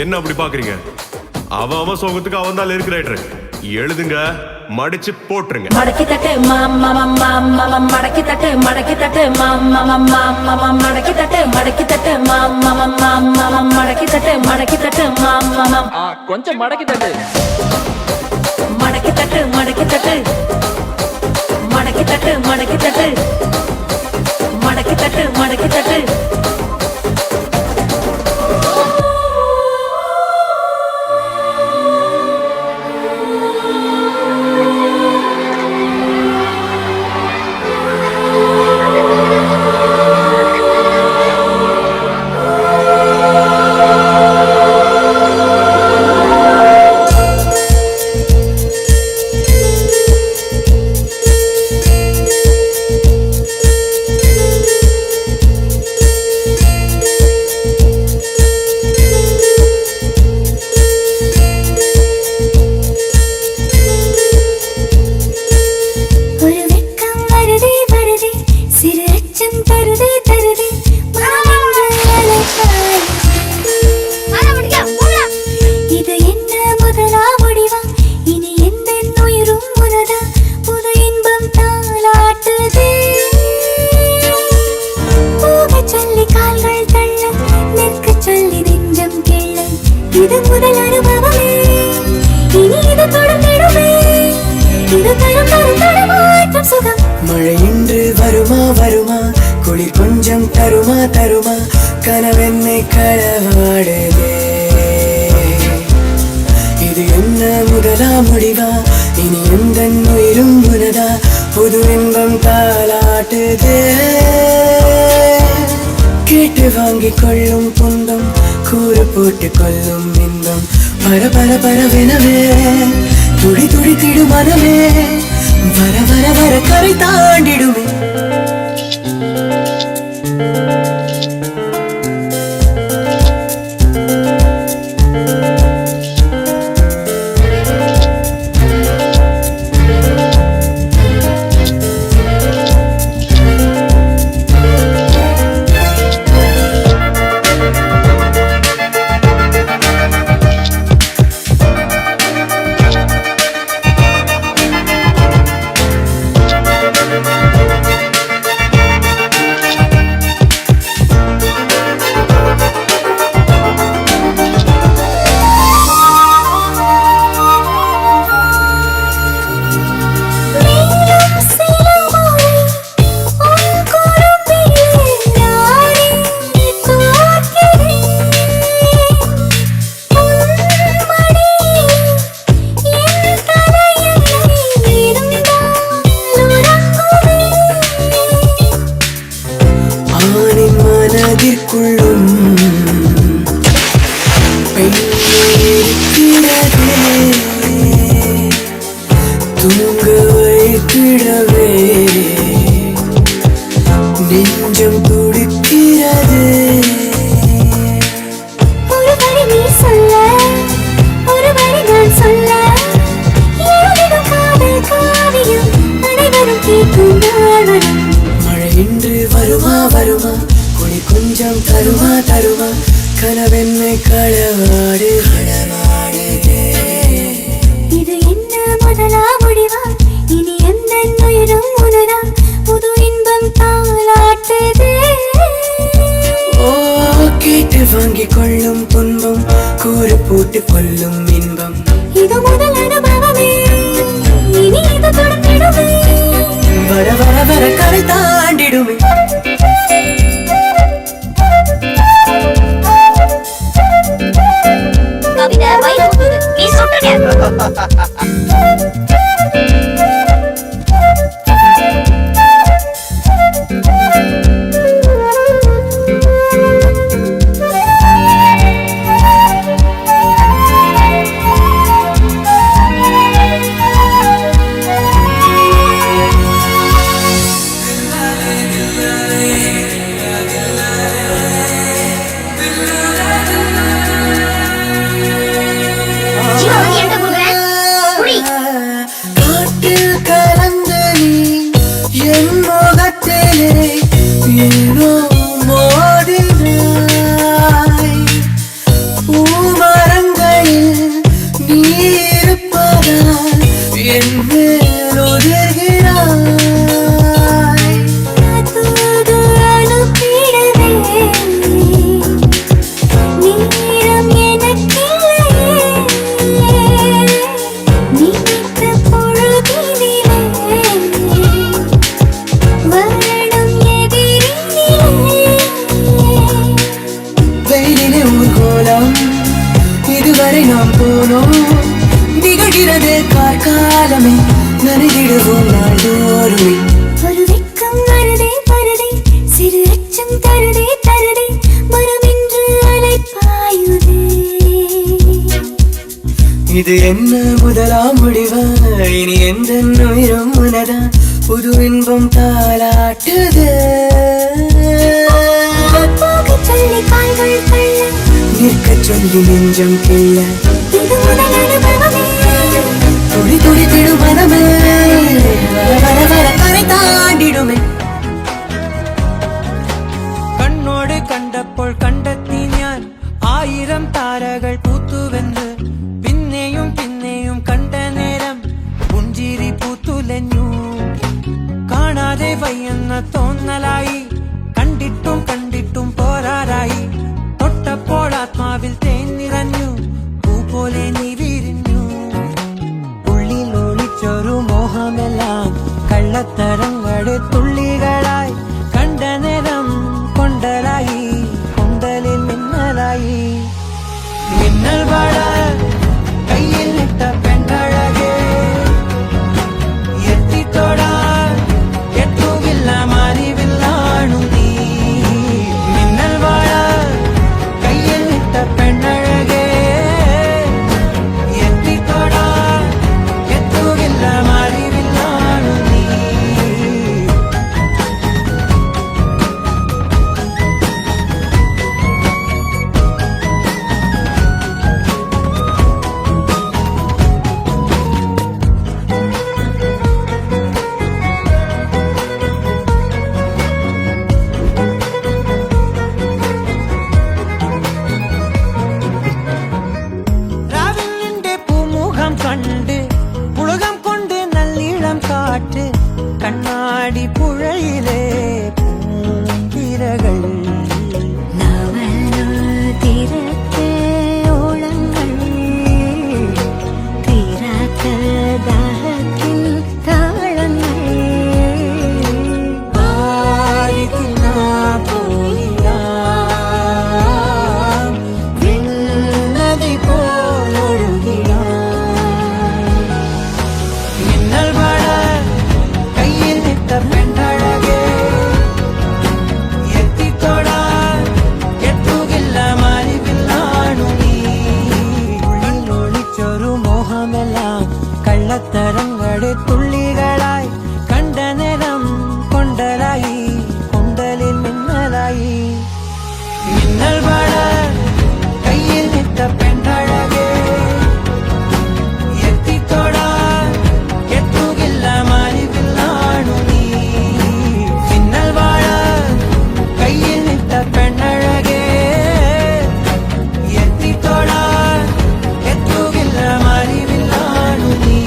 என்ன அப்படி பாக்குறீங்க? அவன் சோகத்துக்கு அவன் தான் லிரிக் ரைட்டர். எழுதுங்க, மடிச்சு போட்டுருங்க. மடக்கி தட்டு மாமா மாமா மடக்கி தட்டு மாமா மாமா மடக்கி தட்டு மாமா மாமா மடக்கி தட்டு மாமா கொஞ்சம் மடக்கி தட்டு. மடக்கி தட்டு மடக்கி தட்டு மடக்கி தட்டு மடக்கி தட்டு மடக்கி தட்டு மடக்கி தட்டு. மழையின்று வருமா வருமா, குளிர் கொஞ்சம் தருமா தருமா, கனவென்னை களவாடுதே. இது என்ன முதலா முடிவா, இனி எந்த உயிரும் உனதா, புது இன்பம் தாளாட்டுதே. கேட்டு வாங்கிக் கொள்ளும் துன்பம், கூறு போட்டு கொள்ளும் இன்பம், பர பர பரவெனவே துடி துடி திடு மனமே, வர வர வர கரை தாண்டிடுமே. மனதிற்குள்ளும் தூங்க வைத்திடவே நெஞ்சம் துடிக்கிறது. ஒரு வரி நீ சொல்ல, ஒரு வரி நான் சொல்ல, எழுதிடும் காதல் காவியம் அனைவரும் கேட்கும் நாள்வரும். மழையின்று வருமா வருமா, குளிர் கொஞ்சம் தருமா தருமா, கனவென்னை களவாடு களவாடுதே. இது என்ன முதலா முடிவா, இனி எந்த உயிரும் உனதா, புது இன்பம் தாளாட்டுதே. ஓ கேட்டு வாங்கிக் கொள்ளும் துன்பம், கூறு போட்டு கொள்ளும் இன்பம், இது முதல் அனுபவமே, இனி இது தொடர்ந்திடுமே, வர வர வர கரை தாண்டிடுமே. கவிதை வைரமுத்து நீ சொல்லுங்க. ஜீவா வந்து என்கிட்ட கொடுக்குறேன். குடி. வரை நாம் போனோம். திகழ்கிறது கார்காலமே, நனைகிடுவோம் நாள்தோறுமே. ஒரு வெக்கம் வருதே வருதே, சிறு அச்சம் தருதே தருதே, மனமென்று அலைப்பாயுதே. இது என்ன முதலாம் முடிவா, இனி எந்த உயிரும் உனதான், புது இன்பம் தாளாட்டுது. சொல்லி கால்கள் தள்ள, நிற்க சொல்லி நெஞ்சம் கிள்ள, இது முதல் அனுபவமே. துடி துடி திடு மனமே, வர வர வர கரை தாண்டிடுமே. കണ്ണോട് കണ്ടപ്പോൾ കണ്ടെത്തി ഞാൻ 1000 താരകൾ പൂത്തുവെന്ന്. പിന്നെയും പിന്നെയും കണ്ട നേരം പുഞ്ചിരി പൂത്തുലഞ്ഞു. കാണാതെ വയ്യെന്ന തോന്നലായി, കണ്ടിട്ടും കണ്ടിട്ടും പോരാറായി. തൊട്ടപ്പോൾ ആത്മാവിൽ തേൻ നിറഞ്ഞു, പൂ പോലെ നീ വിരിഞ്ഞു. ഉള്ളിൽ ഒളിച്ചൊരു മോഹമെല്ലാം കള്ളത്തരങ്ങളുടെ തുള്ളികളായി. കണ്ട നേരം കൊണ്ടലായി, കൊണ്ടലിൽ മിന്നലായി. മിന്നൽ വള കയ്യിൽ ഇട്ട പെണ്ണഴകേ, എത്തിത്തൊടാൻ എത്തുകില്ല മാറിവില്ലാണു നീ. മിന്നൽ വള കയ്യിൽ ഇട്ട പെണ്ണഴകേ, എത്തിത്തൊടാൻ എത്തുകില്ല മാറിവില്ലാണു നീ. രാവിൽ നിന്റെ പൂമുഖം കണ്ട്, പുളകം കൊണ്ട് നല്ലിളം കാറ്റ്, കണ്ണാടി പുഴയിലെ പൂങ്കിരകൾ. തീരത്തെ ഓളങ്ങൾ, തീരാത്ത ദാഹത്തിൻ താളങ്ങൾ. ആരിതിനാ പോയിടാം, വിണ്ണതി പോലൊഴുകിടാം. മിന്നൽ വള കയ്യിൽ ഇട്ട പെണ്ണഴകേ, എത്തിത്തൊടാൻ എത്തുകില്ല മാറിവില്ലാണു നീ. ഉള്ളിൽ ഒളിച്ചൊരു മോഹമെല്ലാം കള്ളത്തരങ്ങളുടെ തുള്ളികളായി. കണ്ട നേരം കൊണ്ടലായി, കൊണ്ടലിൽ മിന്നലായി. മിന്നൽ വള കയ്യിൽ ഇട്ട പെണ്ണഴകേ, എത്തിത്തൊടാൻ എത്തുകില്ല മാറിവില്ലാണു നീ. മിന്നൽ വള കയ്യിൽ ഇട്ട പെണ്ണഴകേ, എത്തിത്തൊടാൻ എത്തുകില്ല മാറിവില്ലാണു നീ.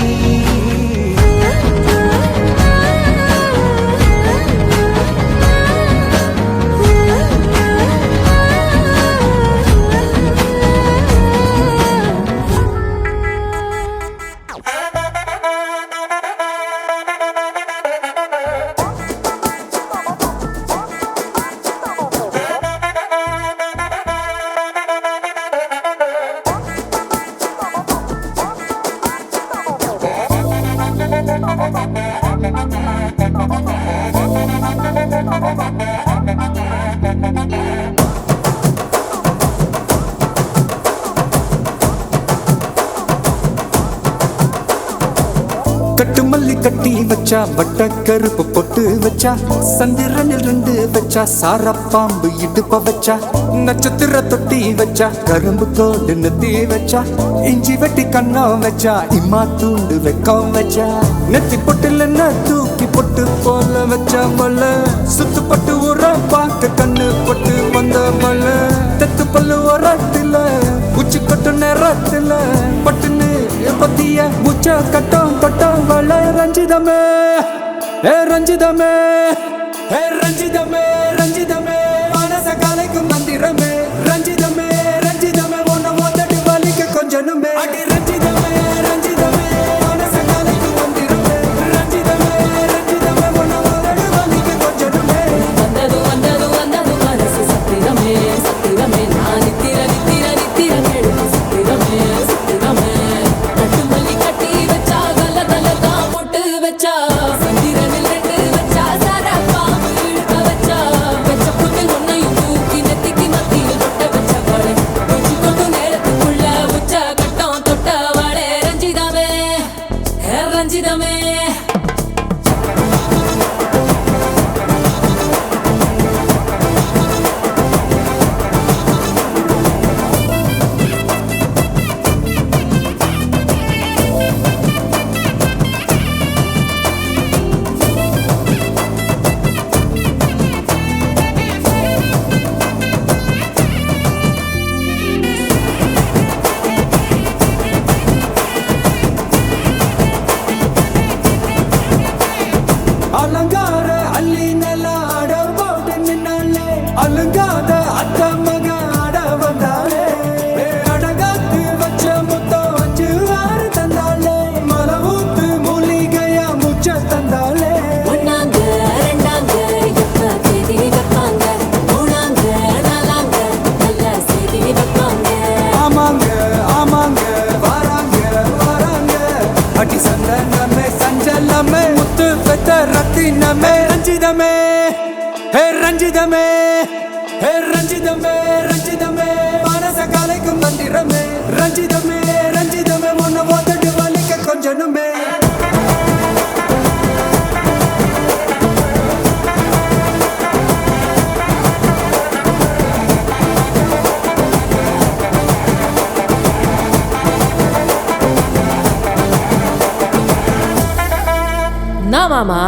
கட்டு மல்லி கட்டி வச்சா, வட்ட கருப்பு பொட்டு வச்சா, சந்திரனில் 2 வச்சா, சாரப்பாம்பு இடுப்ப வச்சா, நட்சத்திர தொட்டி வச்சா, கரும்பு தோடு நெத்தி வச்சா, இஞ்சி வெட்டி கண்ணம் வச்சா, இம்மா தூண்டு வெக்கம் வச்சா, நெத்தி பொட்டுல தூக்கி பொட்டு போல வச்சா மல்ல, சுத்து பட்டு உர பார்க்க கண்ணு பொட்டு வந்த மல்ல, தெத்து பல்லு உரத்துல உச்சி கொட்டு நேரத்துல பட்டுன்னு பத்திய முச்ச கட்டம் பட்டம் வள ரஞ்சிதமே, ஏ ரஞ்சிதமே, ஏ ரஞ்சிதமே, ரஞ்சிதமே, மனச கலைக்கும் மந்திரமே, ரஞ்சிதமே, ரஞ்சிதமே, உன்னை மொத்தடி வலிக்க கொஞ்சனுமே, அடி ரஞ்சிதமே, ரஞ்சிதமே, மனச கலைக்கும் மந்திரமே, ரஞ்சிதமே, ரஞ்சிதமே, உன்னை மொத்தடி வலிக்க கொஞ்சனுமே. வந்தது வந்தது வந்தது மனசு சத்திரமே சத்திரமே, நான் நித்திர நித்திர நித்திர கேடு சத்திரமே ரத்தினமே ரஞ்சிதமே ஹே ரஞ்சிதமே ஹே ரஞ்சிதமே ரஞ்சிதமே மனச கலைக்கும் மந்திரமே ரஞ்சிதமே ரஞ்சிதமே முன்ன போட்டுட்டு வலிக்க கொஞ்சனுமே மாமா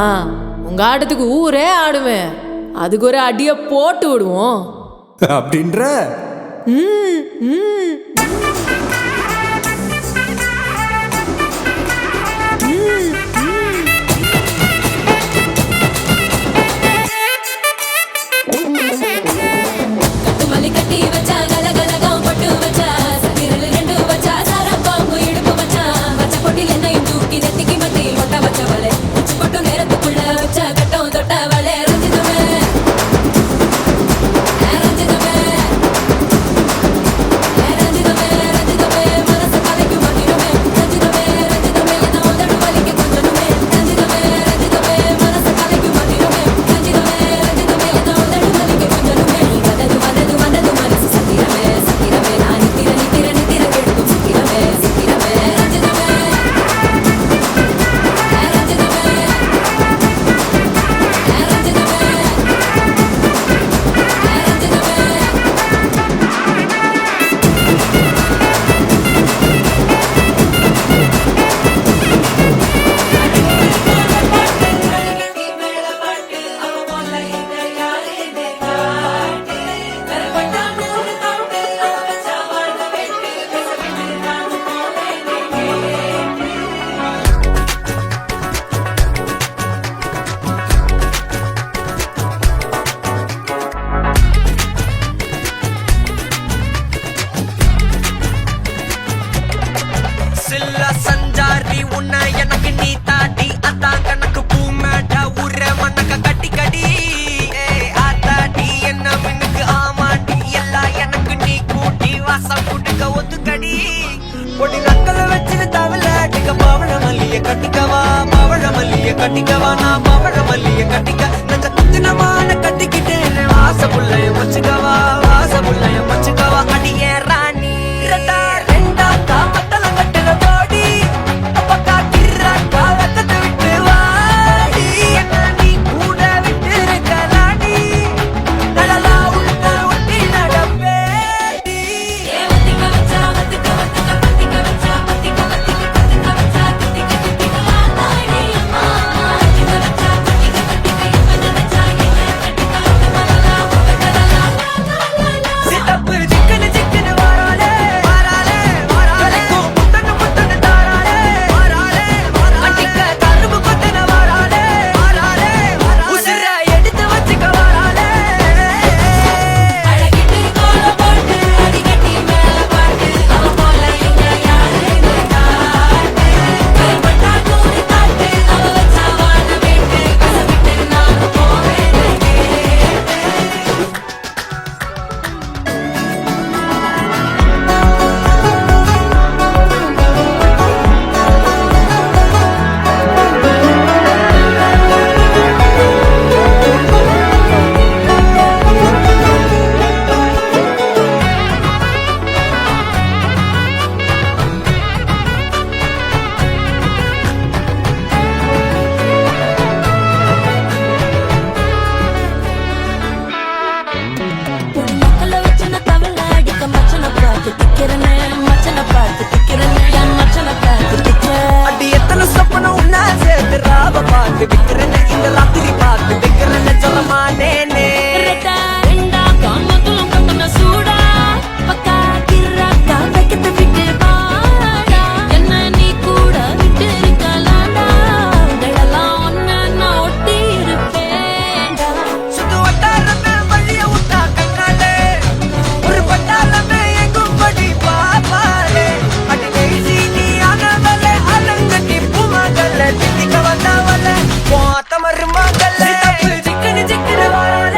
உங்க ஆட்டத்துக்கு ஊரே ஆடுவேன், அதுக்கு ஒரு அடிய போட்டு விடுவோம் அப்படின்ற. கட்டி வச்சா கலகலகம் பட்டு வச்சா சதிரல் ரெண்டு வச்சா சாரா பாம்பு இடுப்பு வச்சா வச்ச பொட்டில் என்னையும் தூக்கி நெத்திக்கு மத்தியில் ஒட்ட வச்சவளே உச்சி பொட்டு நேரத்துக்குள்ள வச்ச கட்டம் தொட்டவளே ரஞ்சிதமே ரஞ்சிதமே ரஞ்சிதமே ரஞ்சிதமே மனச கலைக்கும் மந்திரமே ரஞ்சிதமே ரஞ்சிதமே என்ன உதடு வலிக்க கொஞ்சனுமே ரஞ்சிதமே ரஞ்சிதமே மனச கலைக்கும் மந்திரமே ரஞ்சிதமே ரஞ்சிதமே என்ன உதடு வலிக்க கொஞ்சனுமே வந்தது வந்தது மனசு சத்திரமே சத்திரமே நான் நித்திர நித்திர நித்திர கெடுக்கும் சித்திரமே சித்திரமே ரஞ்சிதமே ரஞ்சிதமே ரஞ்சிதமே சில்ல சஞ்சாரி உன்னை எனக்கு நீ தாட்டி அதான் கணக்கு பூ மேட்ட உர மண்ணக்க கட்டி கடி ஆத்தாடி என்ன மின்னுக்கு ஆமாட்டி எல்லாம் எனக்கு நீ கூட்டி வாசம் கூட்டுக்க ஒத்துக்கடி பொடி நக்கல வச்சு தவள அடிக்க பவழ மல்லிய கட்டிக்கவா பவழ மல்லிய கட்டிக்கவா நான் பவழ மல்லிய கட்டிக்க நஞ்ச குத்தினமான கட்டிக்கிட்டேன் வாச புள்ளைய வச்சுக்கவா வாச புள்ளைய வச்சுக்கவா அடியே ராணி ரெண்டா காமத்தல கட்டுல போடி அப்பக்கா கிர்ராக்கா வெத்தத்தை விட்டு வாடி என்ன நீ கூட விட்டு இருக்கலாடி நலலா உள்ள ஒட்டி நடப்பேடி வத்திக்க வச்சா வத்திக்க வத்திக்க வத்திக்க வச்சா வத்திக்க வத்திக்க வத்திக்க வச்சா வத்திக்க வத்திக்க ஆத்தாடி அம்மா வத்திக்க வச்சா வத்திக்க வத்திக்க எப்ப வச்சா என்ன கட்டிக்க மலலா உடலலா சித்தப்பு சிக்கன சிக்கன வாராலே வாராலே வாராலே முத்தன முத்தன தாராலே வாராலே வாராலே அடிக்க கரும்பு கொத்தன வாராலே வாராலே வாராலே உசிர எடுத்து வச்சுக்க வாராலே அழகிட்டு கோல போட்டு அடிக்கட்டி மேல பாட்டு அவ போல எங்க யாருமே காட்டு கைப்பட்டா கூறி காட்டு அவ வச்சா வாழ வேட்டு கதை விட்டு நான் போவேன் மக்கள வச்சன தவள அடிக்க மச்சன பார்த்து திக்கிறனே மச்சன பார்த்து திக்கிறனே என் மச்சன பார்த்து திக்கிற அடி எத்தனை சொப்பன உன்னா சேர்த்து ராவ பார்த்து விக்கிறேன்னு இந்த ராத்திரி பார்த்து விக்கிறேன்னு சொல்லமானேனே ரெட்டா ரெண்டா காமத்துலம் கட்டன சூடா பக்கா கிர்ராக்கா வைக்கத்தை விட்டு பாடா என்ன நீ கூட விட்டு இருக்கலாடா உடலெல்லாம் ஒன்ன நான் ஒட்டி இருப்பேன்டா சுத்து வட்டாரமே வழிய விட்டா கண்ணாலே ஒரு பட்டாளமே எங்கும் படி பாப்பாலே அடி நெய்சி நீ ஆனவளே அலங்கட்டி பூமகளே திட்டிக்க வந்தவளே போத்த மருமகளே சிக்கன சிக்கன வாராலே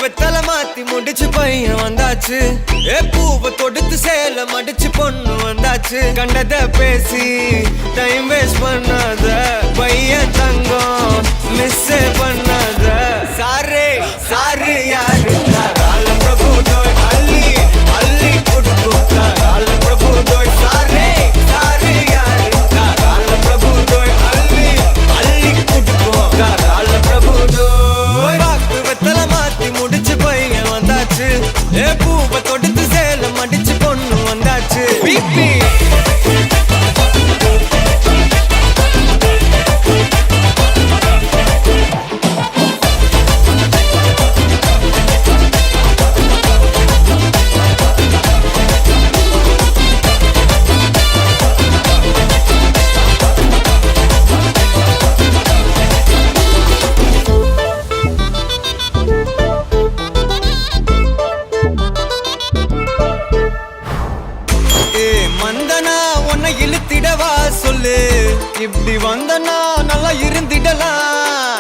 வெத்தல மாத்தி முடிச்சு பையன் வந்தாச்சு பூவை தொடுத்து சேல மடிச்சு பொண்ணு வந்தாச்சு கண்டத பேசி டைம் வேஸ்ட் பண்ணாத பையன் தங்கம் மிஸ் பண்ணாத சாரே சாரு யாரு கால பிரபு தோய் அள்ளி அள்ளி கொடுக்கும் கால பிரபு தோய் சாரே சாரு யாரு கால பிரபு தோய் அள்ளி அள்ளி கொடுக்கும் கால பிரபு தோய் வாக்கு வெத்தல மாத்தி முடிச்சு பையன் வந்தாச்சு பூவை தொடுத்து சேல மடிச்சு பொண்ணு வந்தாச்சு பிபி மந்தனா உன்னை இழுத்திடவா சொல்லு இப்படி வந்தனா நல்லா இருந்திடலாம்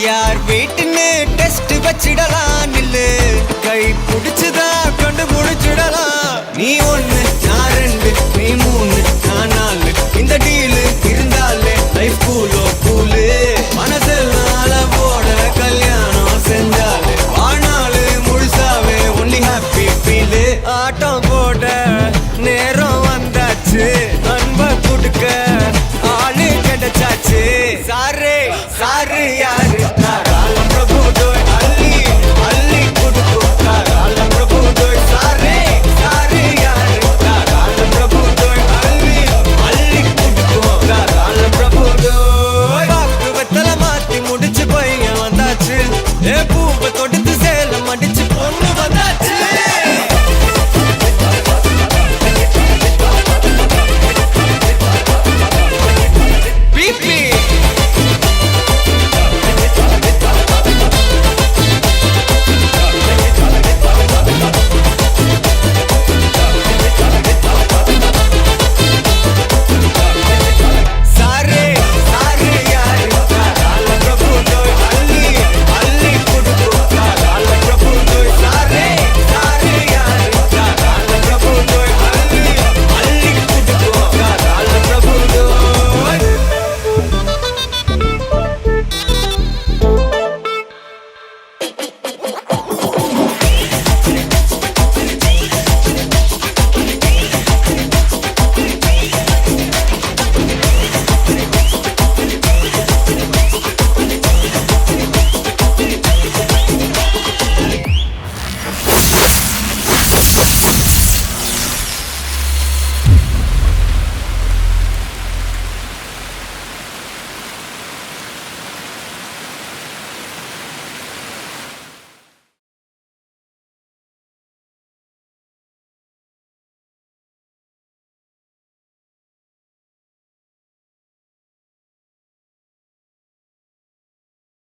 யார் வீட்டுன்னு டெஸ்ட் வச்சிடலாம் நில்லு கை பிடிச்சுதா கண்டு முடிச்சிடலாம் நீ ஒண்ணு நான் ரெண்டு நீ மூணு நான் நாலு இந்த டீலு இருந்தாலே லைஃப் கூலோ